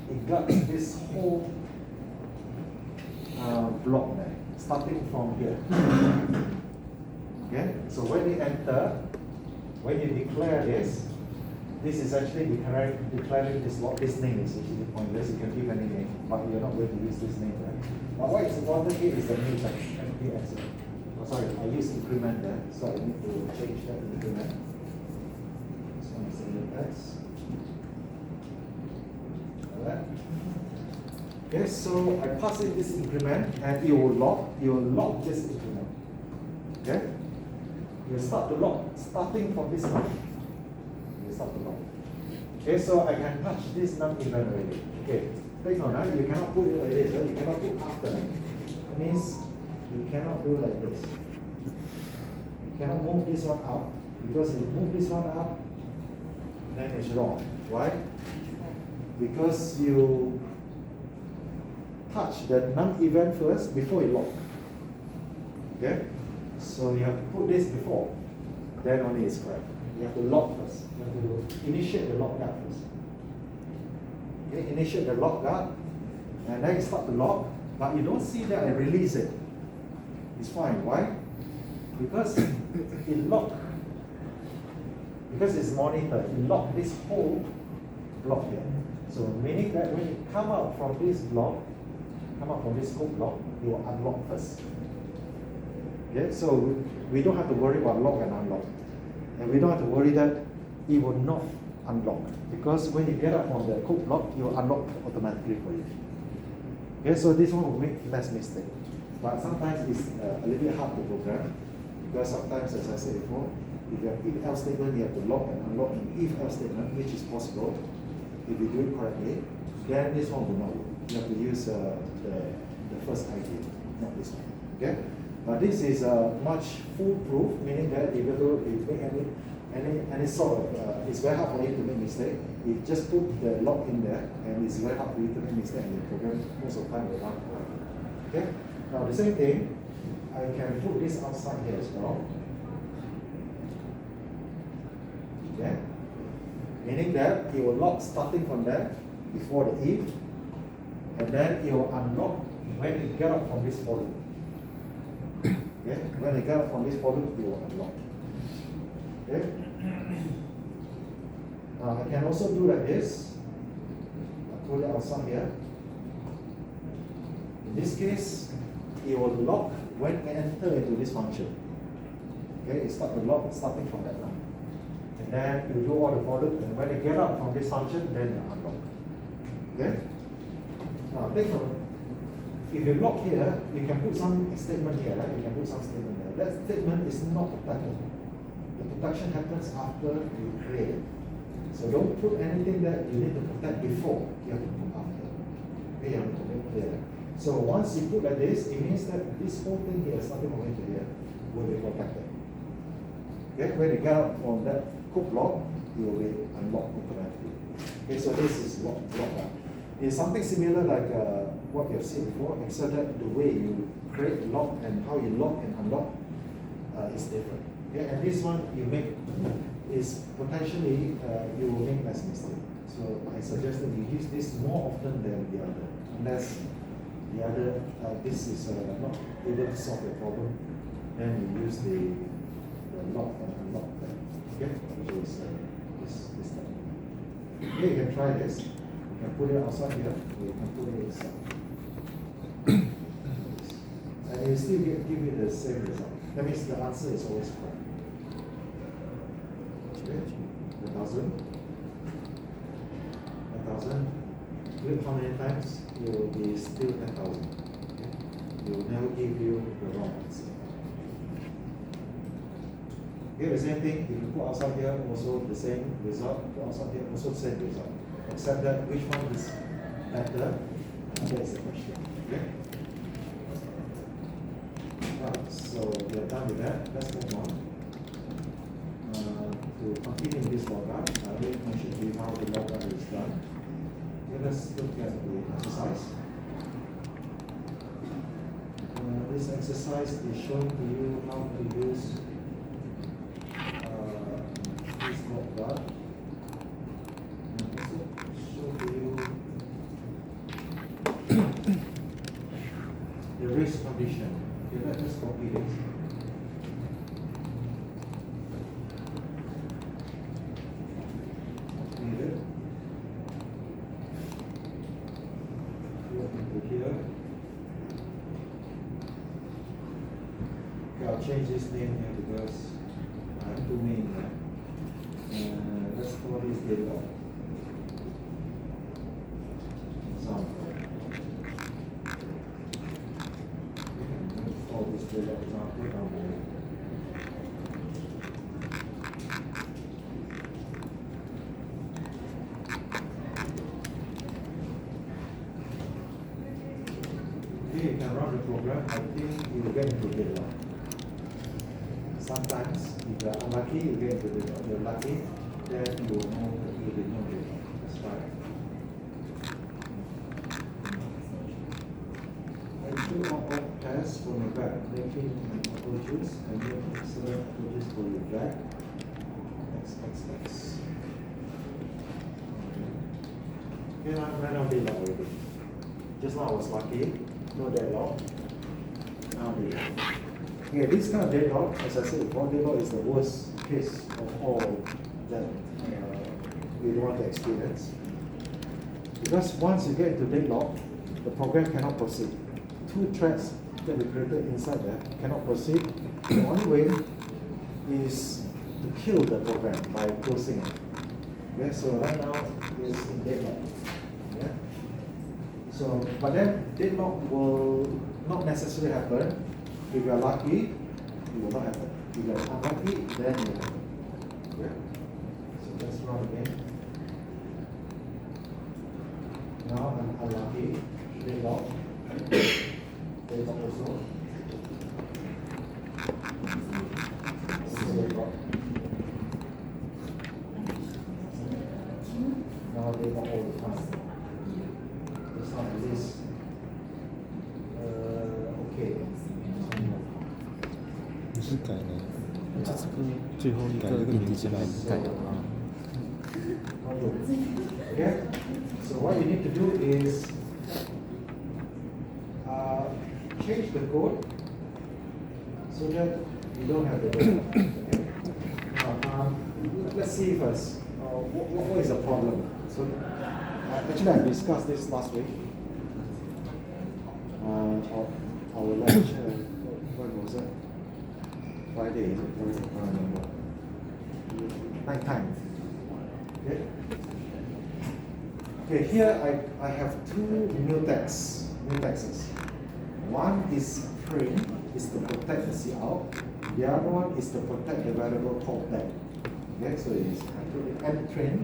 It guards this whole block there, starting from here. Okay? So when you enter, when you declare this is actually declaring this lock. This name is actually pointless. You can give any name, but you're not going to use this name, right? But what is important here is the mutex. Oh, sorry, I used increment there, so I need to change that increment. This one is the mutex. Alright. Okay, so I pass in this increment and it will lock this increment. Okay? You start to lock, starting from this one. You start to lock. Okay, so I can touch this non-event already. Okay, take note, right? You cannot put it like this, right? You cannot put after. That means you cannot do like this. You cannot move this one up, because if you move this one up, then it's wrong. Why? Because you touch the non-event first before you lock. Okay? So you have to put this before, then only it's correct. You have to lock first. You have to initiate the lock guard first. Okay, initiate the lock guard, and then you start to lock, but you don't see that I release it. It's fine. Why? Because it locked. Because it's monitored, it locked this whole block here. So meaning that when you come out from this block, come out from this whole block, you will unlock first. Okay, so we don't have to worry about lock and unlock. And we don't have to worry that it will not unlock. Because when you get up from the code block, it will unlock automatically for you. Okay, so this one will make less mistake. But sometimes it's a little bit hard to program. Because sometimes, as I said before, if you have if-else statement, you have to lock and unlock in if-else statement, which is possible. If you do it correctly, then this one will not work. You have to use the first idea, not this one. Okay? But this is much foolproof, meaning that if you make any sort of, it's very hard for you to make mistake. You just put the lock in there, and it's very hard for you to make mistake, and the program most of the time will run correctly. Okay? Now the same thing, I can put this outside here as well. Okay? Meaning that it will lock starting from there before the if, and then it will unlock when you get up from this volume. Okay? When you get up from this volume, it will unlock. Okay? Now I can also do like this. I put it outside here. In this case, it will lock when you enter into this function. Okay, it starts to lock starting from that line. And then you do all the volume, and when you get out from this function, then you unlock. Okay? Now take note. If you lock here, you can put some statement here, right? You can put some statement there. That statement is not applicable. protection happens after you create it. So don't put anything that you need to protect before, you have to put after. Okay, you have to make clear. So once you put like this, it means that this whole thing here, starting from here to here, will be protected. Okay, when you get out from that code block, it will be unlocked automatically. Okay, so this is block up. It's something similar like what you have seen before, except that the way you create lock and how you lock and unlock is different. Okay, and this one you make is potentially you will make less mistake. So I suggest that you use this more often than the other, unless the other this is not able to solve the problem, then you use the lock and unlock that. Okay, which is this time. Okay, you can try this. You can put it outside here. You can put it inside. And you still give it the same result. That means the answer is always correct. Okay, 1,000. 1,000. Do it how many times? You will be still 10,000. Okay? It will never give you the wrong answer. Okay, the same thing. If you put outside here, also the same result. Put outside here, also the same result. Except that which one is better? That is the question. Okay. Right, so we are done with that. Let's move on. To continue this logout, I already mentioned to you how the logout is done. Okay, let's look at the exercise. This exercise is showing to you how to use this logout. And also show to you the race condition. Okay, let's copy this. Here. Okay, I'll change this name here because I have two names there. Let's call this data. Example. Let's call this data example. You can run the program. I think you will get into deadlock. Sometimes, if you are unlucky, you get into deadlock. If you are lucky, then you will know that you will be no deadlock. That's right. I do all tests for my back, making approaches and making excellent approaches for your back. X. Okay, I ran out deadlock already. Just now I was lucky. No deadlock. Now deadlock. Okay, this kind of deadlock, as I said before, deadlock is the worst case of all that we don't want to experience. Because once you get into deadlock, the program cannot proceed. Two threads that we created inside there cannot proceed. The only way is to kill the program by closing it. Okay, so right now it's in deadlock. Yeah? So, but then deadlock will not necessarily happen. If you are lucky, it will not happen. If you are unlucky, then it will happen. Okay? So let's run again. Now I'm unlucky. Deadlock. Deadlock also. Deadlock. Now deadlock all the time. It's not this. Okay. 你是改了？这是跟最后一个命题下来改的啊。Okay. So what you need to do is change the code so that you don't have the data. Okay. Let's see first. What is the problem? So actually, I discussed this last week. Our lecture, what was it? Friday, is it? Friday, I can't remember. Night time. Okay. Okay, here I have two new texts. One is print, is to protect the C out. The other one is to protect the variable called back. Okay, so it's mprint.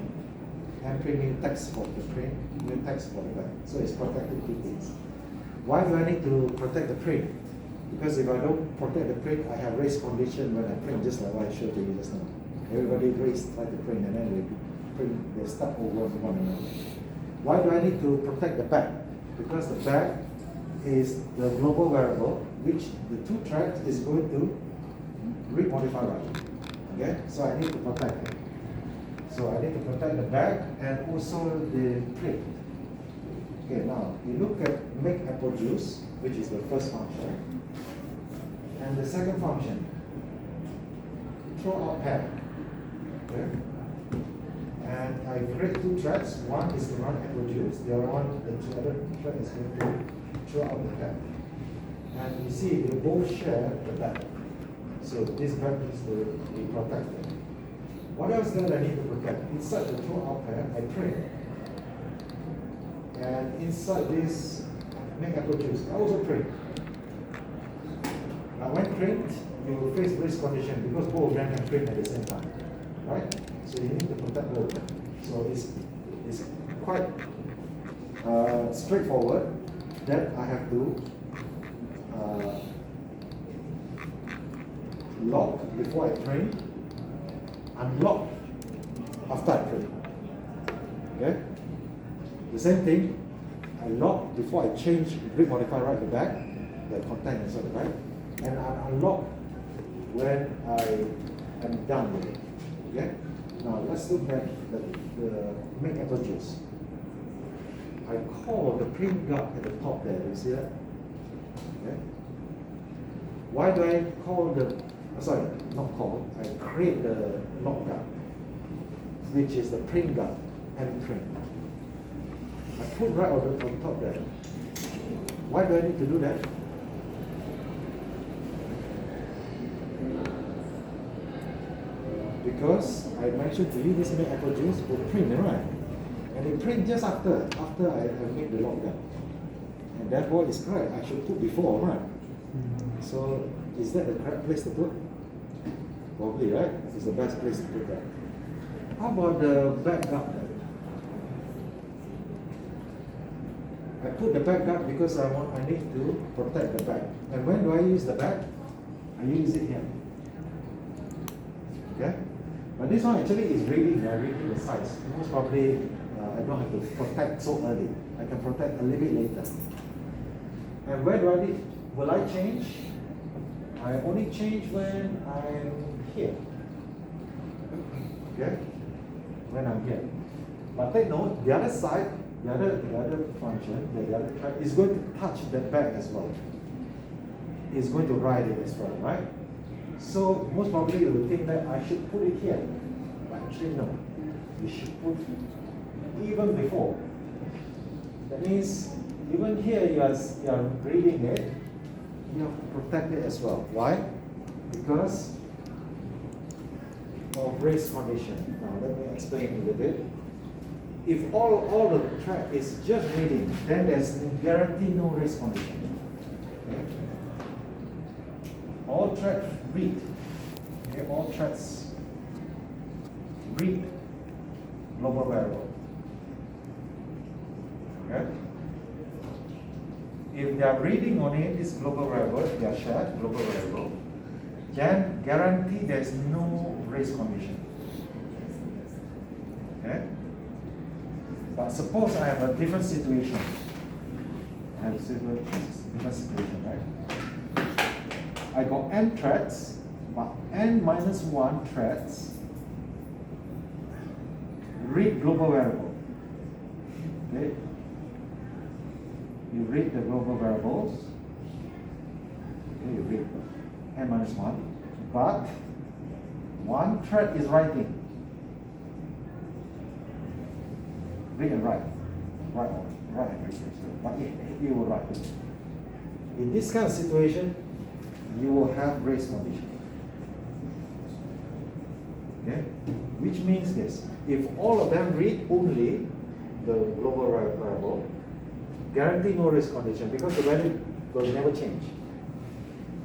Mprint new text for the print, new text for the back. So it's protected two things. Why do I need to protect the print? Because if I don't protect the print, I have race condition when I print, just like what I showed to you just now. Everybody race try to print and then they start over one another. Why do I need to protect the back? Because the back is the global variable which the two threads is going to read, modify, write. Okay, so I need to protect it. So I need to protect the back and also the print. Okay, now you look at make apple juice, which is the first function, and the second function, throw out pair. Okay, and I create two threads. One is to run apple juice. The other one, the other thread is going to throw out the pair. And you see, they both share the back. So this back needs to be protected. What else that I need to protect? Inside the throw out pair, I print. And inside this make apple juice, I also print. Now when print, you will face race condition because both of them can print at the same time. Right? So you need to protect both. So it's quite straightforward that I have to lock before I print, unlock after I print. Okay? The same thing, I lock before I change, read, modify, write the back, the content inside the back, and I unlock when I am done with it. Okay? Now let's look at the make apple juice. I call the print guard at the top there, you see that? Okay? Why do I call the, sorry, not call, I create the lock guard, which is the print guard and print. I put right on top there. Why do I need to do that? Because I mentioned to you this make apple juice will print, right? And it print just after I make the lock guard. And therefore it's correct. I should put before, right? So is that the correct place to put? Probably, right? It's the best place to put that. How about the back guard? I put the back guard because I need to protect the back. And when do I use the back? I use it here. Okay? But this one actually is reading the size. Most probably I don't have to protect so early. I can protect a little bit later. And where do I need? Will I change? I only change when I'm here. Okay? When I'm here. But take note, the other side, the other function, the other track is going to touch the back as well. It's going to write it as well, right? So most probably you will think that I should put it here. But actually no. You should put it even before. That means even here you are reading it, you have to protect it as well. Why? Because of race condition. Now let me explain a little bit. If all the track is just reading, then there's guaranteed no race condition. Okay? All tracks read. Okay? All tracks read global variable. Okay? If they are reading on it, this global variable, they are shared global variable, then guarantee there's no race condition. Okay? But suppose I have a different situation. I have a different situation, right? I got n threads, but n minus 1 threads read global variable. Okay? You read the global variables. Okay, you read n minus 1, but one thread is writing. Read and write. Write and read. But you will write it. In this kind of situation, you will have race condition. Okay? Which means this. If all of them read only the global variable, guarantee no race condition because the value will never change.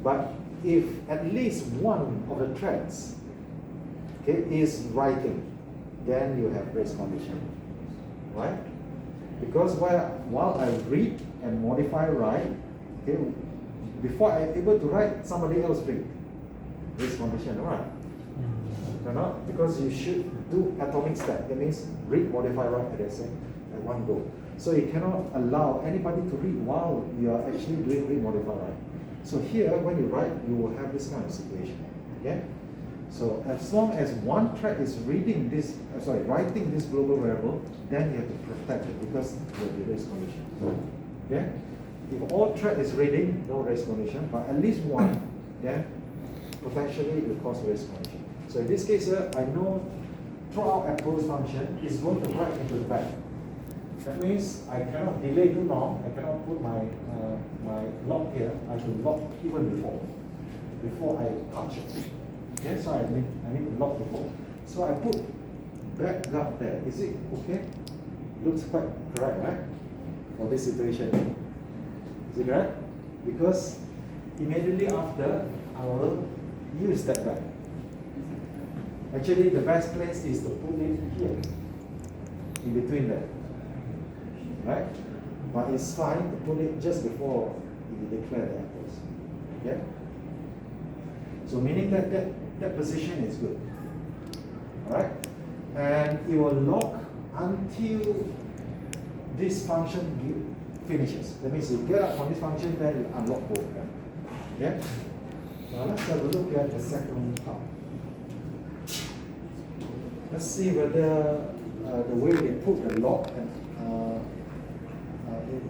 But if at least one of the threads, okay, is writing, then you have race condition, right? Because while I read and modify write, okay, before I'm able to write, somebody else read. Race condition, right? No, not because you should do atomic step. That means read, modify, write at one go. So you cannot allow anybody to read while you are actually doing read, modify, write. So here, when you write, you will have this kind of situation. Okay? So as long as one thread is writing this global variable, then you have to protect it because there will be race condition. Okay? If all thread is reading, no race condition, but at least one, then potentially it will cause race condition. So in this case, I know throughout appose function is going to write into the back. That means I cannot delay too long. I cannot put my lock here. I have to lock even before I touch it. Okay, so I need to lock before. So I put back guard there. Is it okay? Looks quite correct, right? For this situation. Is it correct? Because immediately after, I will use that back. Actually, the best place is to put it here, in between there. Right? But it's fine to put it just before you declare the apples. Okay? So meaning that position is good. Alright? And it will lock until this function finishes. That means you get up from this function, then you unlock both of them. Okay? Now let's have a look at the second part. Let's see whether the way they put the lock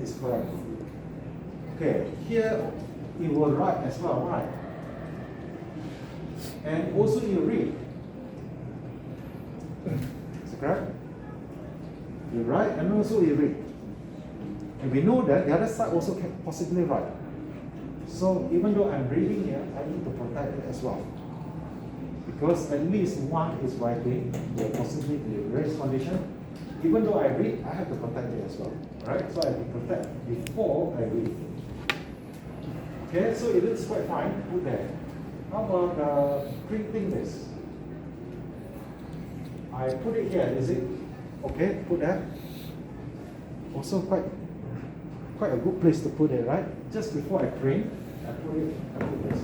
is correct. Okay, here it will write as well, right? And also you read. Is it correct? You write and also you read. And we know that the other side also can possibly write. So even though I'm reading here, I need to protect it as well. Because at least one is writing, there possibly be a race condition. Even though I read, I have to protect it as well. Right? So I have to protect before I read. Okay, so it looks quite fine. Put there. How about printing this? I put it here, is it okay? Put that. Also quite a good place to put it, right? Just before I print, I put this.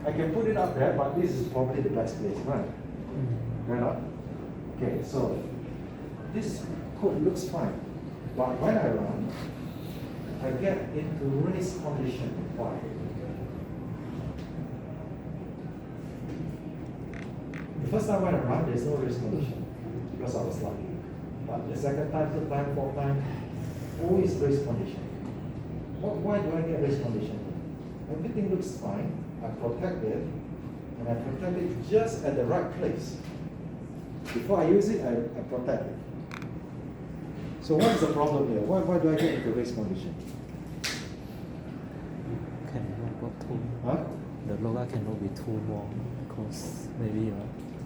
I can put it up there, but this is probably the best place, right? Right not? Okay, so this code looks fine. But when I run, I get into race condition. Why? The first time when I run, there's no race condition because I was lucky. But the second time, third time, fourth time, always race condition. Why do I get race condition? Everything looks fine. I protect it, and I protect it just at the right place. Before I use it, I protect it. So what is the problem here? Why do I get into race condition? Cannot go two. Huh? The loga cannot be two more because maybe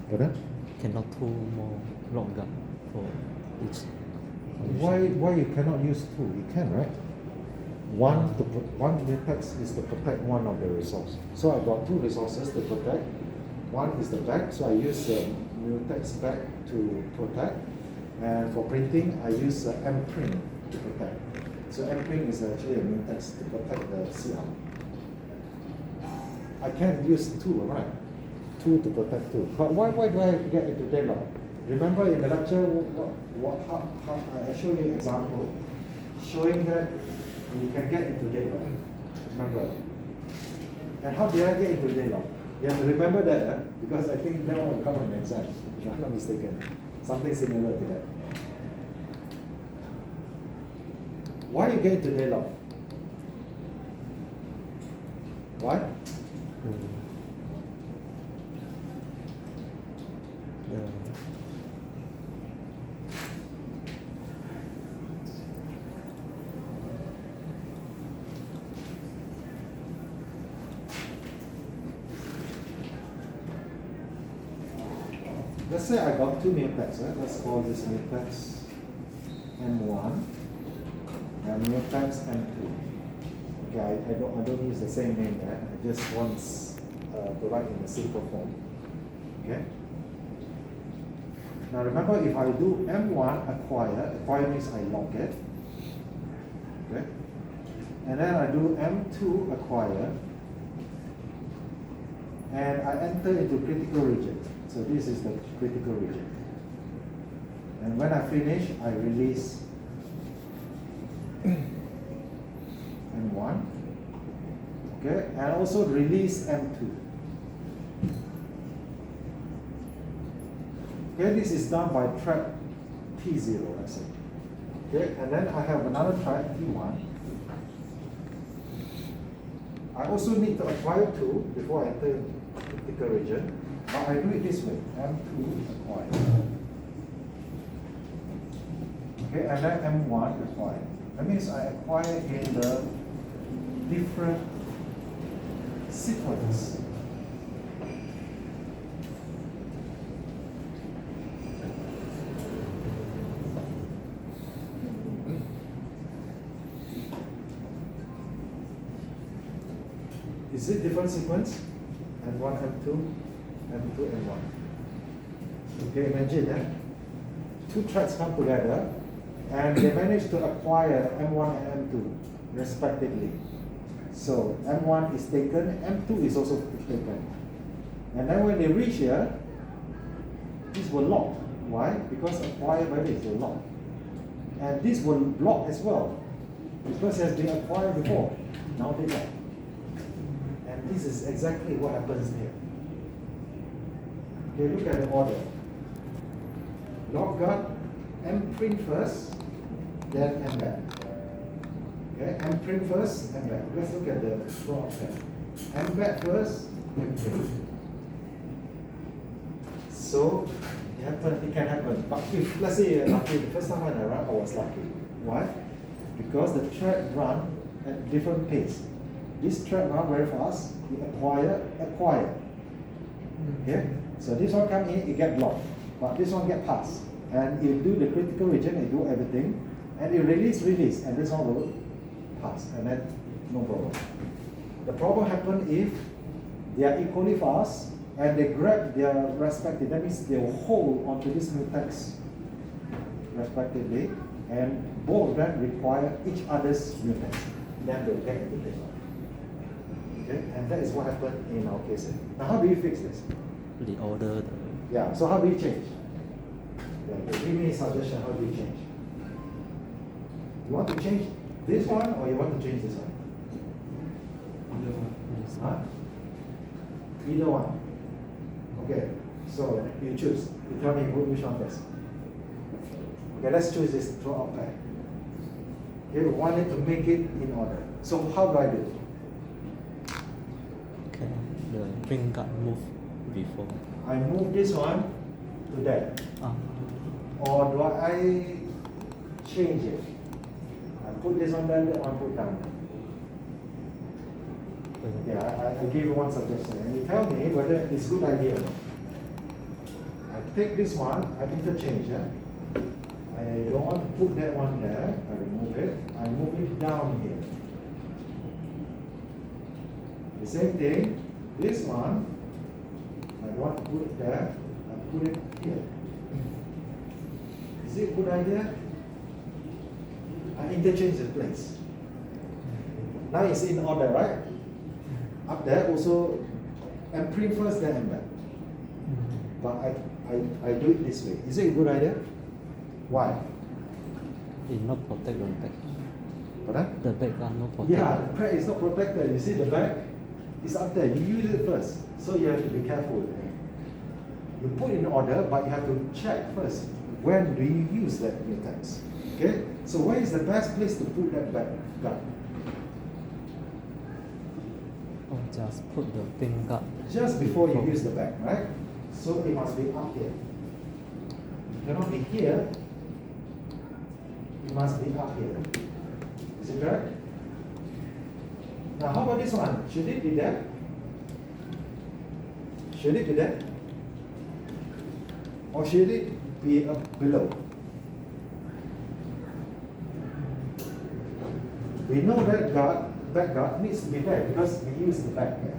Pardon? cannot two more loga for each. Why you cannot use two? You can, right? One mutex is to protect one of the resource. So I've got two resources to protect. One is the back, so I use the mutex back to protect. And for printing, I use mprint to protect. So mprint is actually a mutex to protect the CR. I can use two, right? Two to protect two. But why do I get into deadlock? Remember in the lecture, how I showed you an example showing that you can get into deadlock. Remember? And how did I get into deadlock? You have to remember that because I think that one will come in the exam, if I'm not mistaken. Something similar to that. Why you get into deadlock? Why? Let's say I got two mutex, right? Let's call this mutex M1 and mutex M2. Okay, I don't use the same name there. I just want to write in a simple form. Okay. Now remember, if I do M1 acquire means I log it. Okay. And then I do M2 acquire, and I enter into critical region. So this is the critical region. And when I finish, I release M1. Okay, and also release M2. Okay, this is done by track T0, let's say. Okay, and then I have another track T1. I also need to acquire 2 before I enter critical region, but I do it this way, M2 acquire. Okay, and then M1 acquire. That means I acquire in the different sequence. Is it different sequence? M1, M2, M2, M1. Okay, imagine that. 2 tracks come together and they manage to acquire M1 and M2 respectively. So M1 is taken, M2 is also taken. And then when they reach here, these were locked. Why? Because acquired by this, they locked. And this will block as well, because it has been acquired before. Now they lock. And this is exactly what happens here. Okay, look at the order. Log guard, M print first, then embed. Okay, M print first, embed. Let's look at the flow of that. Embed first, M print. So it can happen. But if let's say lucky, the first time when I run, I was lucky. Why? Because the thread run at different pace. This thread run very fast. You acquire. Okay. So this one come in, it get blocked, but this one get passed, and you do the critical region, you do everything, and you release, and this one will pass, and then no problem. The problem happen if they are equally fast and they grab their respective. That means they will hold onto this mutex respectively, and both of them require each other's mutex. Then they'll get into this one. Okay, and that is what happened in our case. Now, how do you fix this? The order. Yeah, so how do you change? Yeah, give me a suggestion, how do you change? You want to change this one or you want to change this one? Huh? Either one. Okay, so you choose. You tell me which one first. Okay, let's choose this throughout pair. Okay, we wanted to make it in order. So how do I do it? Okay, the pin guard move before. I move this one to that. Or do I change it? I put this one there, that one put down there. Yeah, I give you one suggestion, and you tell me whether it's a good idea or not. I take this one, I interchange it. I don't want to put that one there, I remove it. I move it down here. The same thing, this one, I don't want to put it there, I put it here. Is it a good idea? I interchange the place. Now it's in order, right? Up there also, and print first, then embed. But I do it this way. Is it a good idea? Why? It not protect the back. What? The back are not protected. Yeah, the back is not protected. You see the back? It's up there. You use it first. So you have to be careful. You put in order, but you have to check first. When do you use that mutex? Okay? So where is the best place to put that back guard? Or just put the pin guard. Just before you use the back, right? So it must be up here. It cannot be here. It must be up here. Is it correct? Now how about this one? Should it be there? Should it be there? Or should it be up below? We know that guard back guard needs to be there because we use the back here.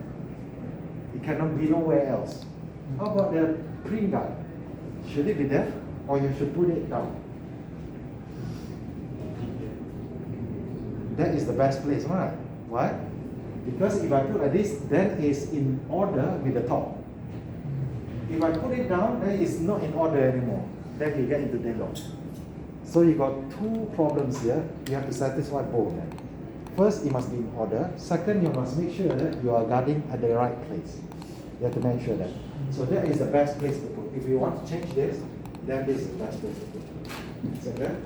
It cannot be nowhere else. How about the print guard? Should it be there or you should put it down? That is the best place, right? Why? Because if I put like this, then it's in order with the top. If I put it down, then it's not in order anymore. Then you get into deadlock. So you got two problems here. You have to satisfy both. First, it must be in order. Second, you must make sure that you are guarding at the right place. You have to make sure that. So that is the best place to put. If you want to change this, then this is the best place to put. Is that clear?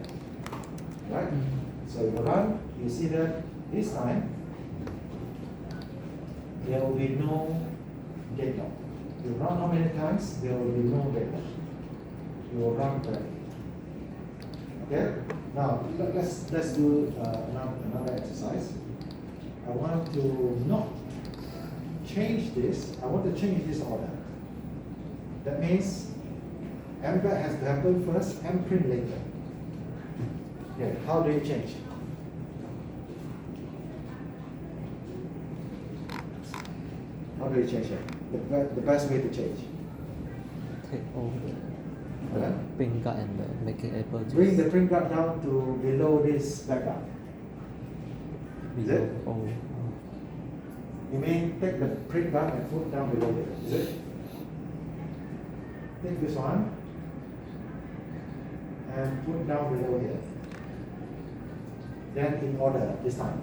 Right? So if you run, you see that this time, there will be no deadlock. You run how many times, there will be no deadlock. You will run correctly. Okay? Now, let's do another exercise. I want to not change this. I want to change this order. That means MBAT has to happen first, MPrint later. Okay, how do you change? How do you change it? The best way to change. Take off the Okay. print guard and make it able to Bring the print guard down to below this back guard. Is it? Oh, You mean take the print guard and put down below it, is it? Take this one and put down below here. Then in order this time.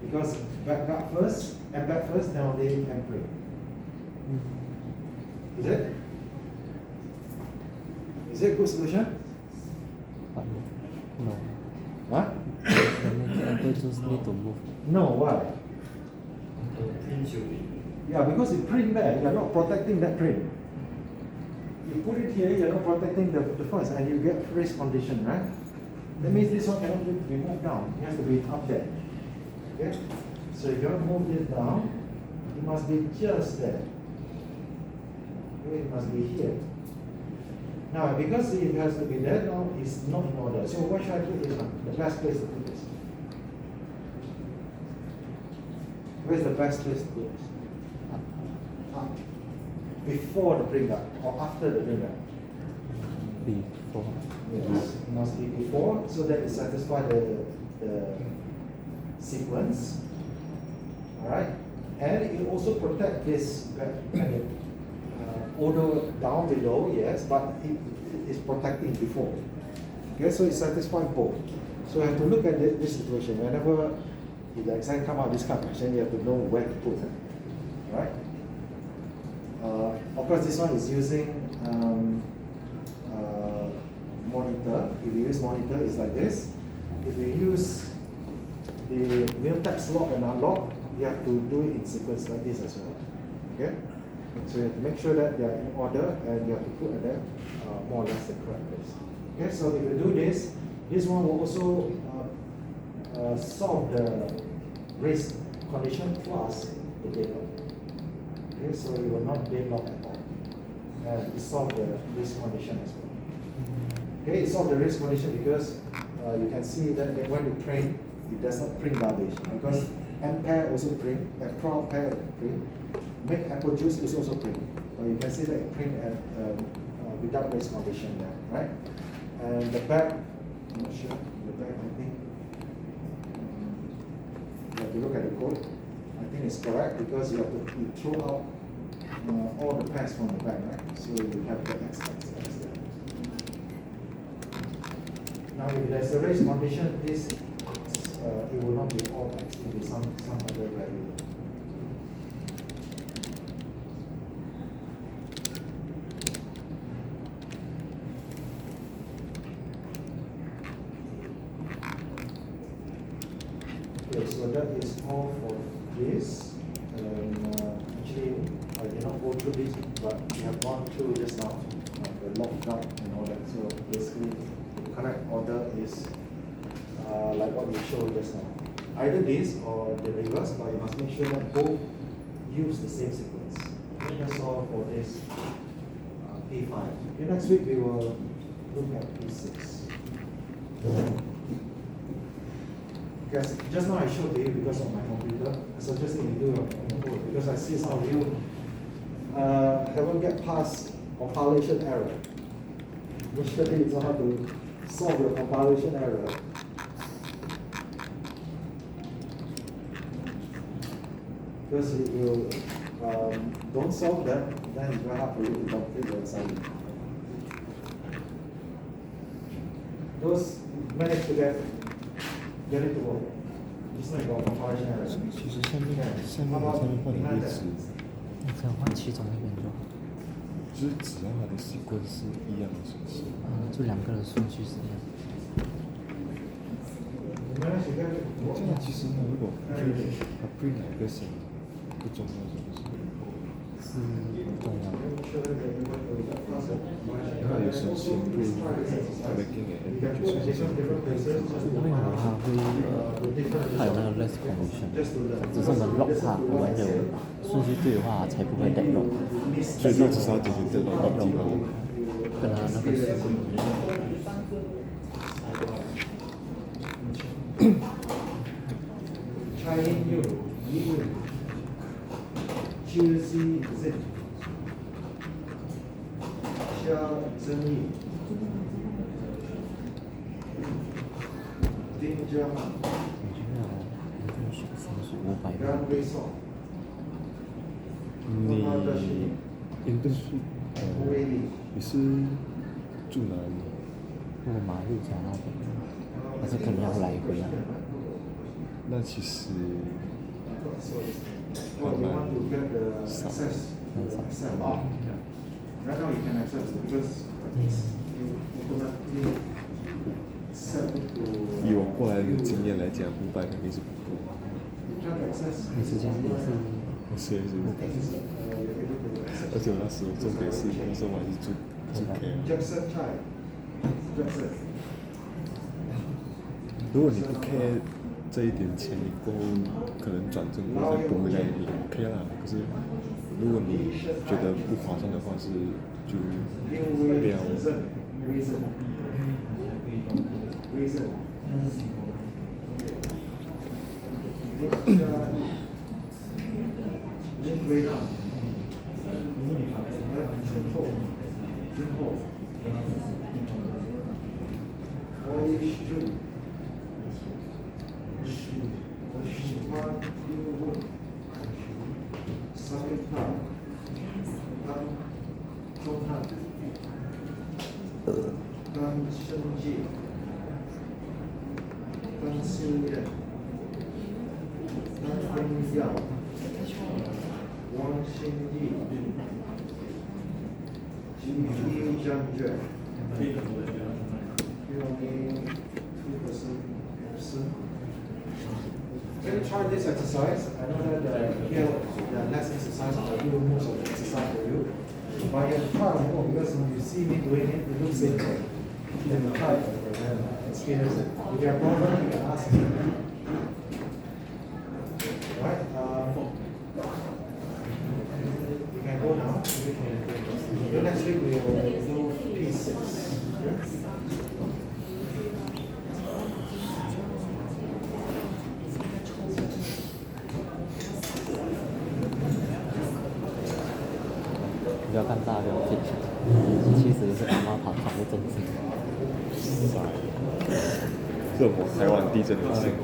Because back guard first, and back first, then only and print. Is it? Is it a good solution? but no. What? The make it able just need to move. No, why? Yeah, because you print there, you're not protecting that print. You put it here, you're not protecting the first, and you get race condition, right? That means this one cannot be moved down. It has to be up there. Okay? So if you want to move this down, it must be just there. Okay, it must be here. Now, because it has to be there, now it's not in order. So where should I put this one? The best place to put this. Where's the best place to put this? Up. Before the print guard or after the print guard? Before. Yes, it must be before so that it satisfies the sequence. Alright? And it also protect this order down below, yes, but it is protecting before. Okay, so it satisfies both. So you have to look at this situation. Whenever the exam come out this kind of question, you have to know where to put it. Alright? Of course, this one is using monitor. If you use monitor, it's like this. If you use the mail text lock and unlock, you have to do it in sequence like this as well. Okay? So you have to make sure that they are in order and you have to put them more or less the correct place. Okay, so if you do this, this one will also solve the race condition plus the deadlock. Okay, so you will not deadlock at all. And it solves the race condition as well. Okay, it solves the race condition because you can see that when you print, it does not print garbage because M pair also print, and pro pair print. Make apple juice is also print. You can see that it print without race condition there, right? And the back, I'm not sure, the back I think, you have to look at the code. I think it's correct because you have to throw out all the pairs from the back, right? So you have the X there. Now if there's a race condition, this it will not be all X, it will be some other value. Okay, so that is all for this. Actually, I did not go through this, but we have gone through just now, the lockout and all that. So basically, the correct order is like what we showed just now. Either this or the reverse, but you must make sure that both use the same sequence. Okay, that's all for this P5. Okay, next week we will look at P6. Because just now I showed to you because of my computer, so just need to do it on the board because I see some of you haven't get past compilation error. Usually you know how to solve your compilation error. Because if you don't solve that, then it's very hard for you to complete the assignment. Those manage to get it to work. Just like our compilation error. 其实下面换的位置，那只要换其中一边就好。就是只要它的习惯是一样的形式。就两个人顺序是一样。Manage to get it to 这 work. 样其实它如果它 print 哪个先不重要，是不是？是不重要的。然后有时候先 print making and just 因为它会它有那个 less condition，只是我们 lock 它，我们有顺序对的话才不会 dead lock。所以这只是要解决这两个地方。跟它那个是不一样。Chinese New Juicy Zip 加争议丁家汉我觉得应该是3500干微少你应该是威力你是住哪里？如果马六甲那边，还是可能要来回啊。那其实 Well, you want to get the access. Right now you can access because you automatically set to 以我过来的经验来讲，500肯定是不够。 track access. 你是这样，你是而且我那时候重点是，那时候我还是住 KL。 Jackson Chai. Jackson. 如果你不 care 这一点钱，你过后可能转正或者读回来也 OK 啦。可是如果你觉得不划算的话，是就不要。 Reason. Can you try this exercise? I know that here the next exercise I will do most of the exercise for you. But you have to try more because when you see me doing it, it looks simple. Then you try it and experience it. If you have problem, you can ask me. Right? You can go now. The next week we will do P6. Okay? 不要看大标题，其实是阿妈爬床的真经。这我台湾地震的事。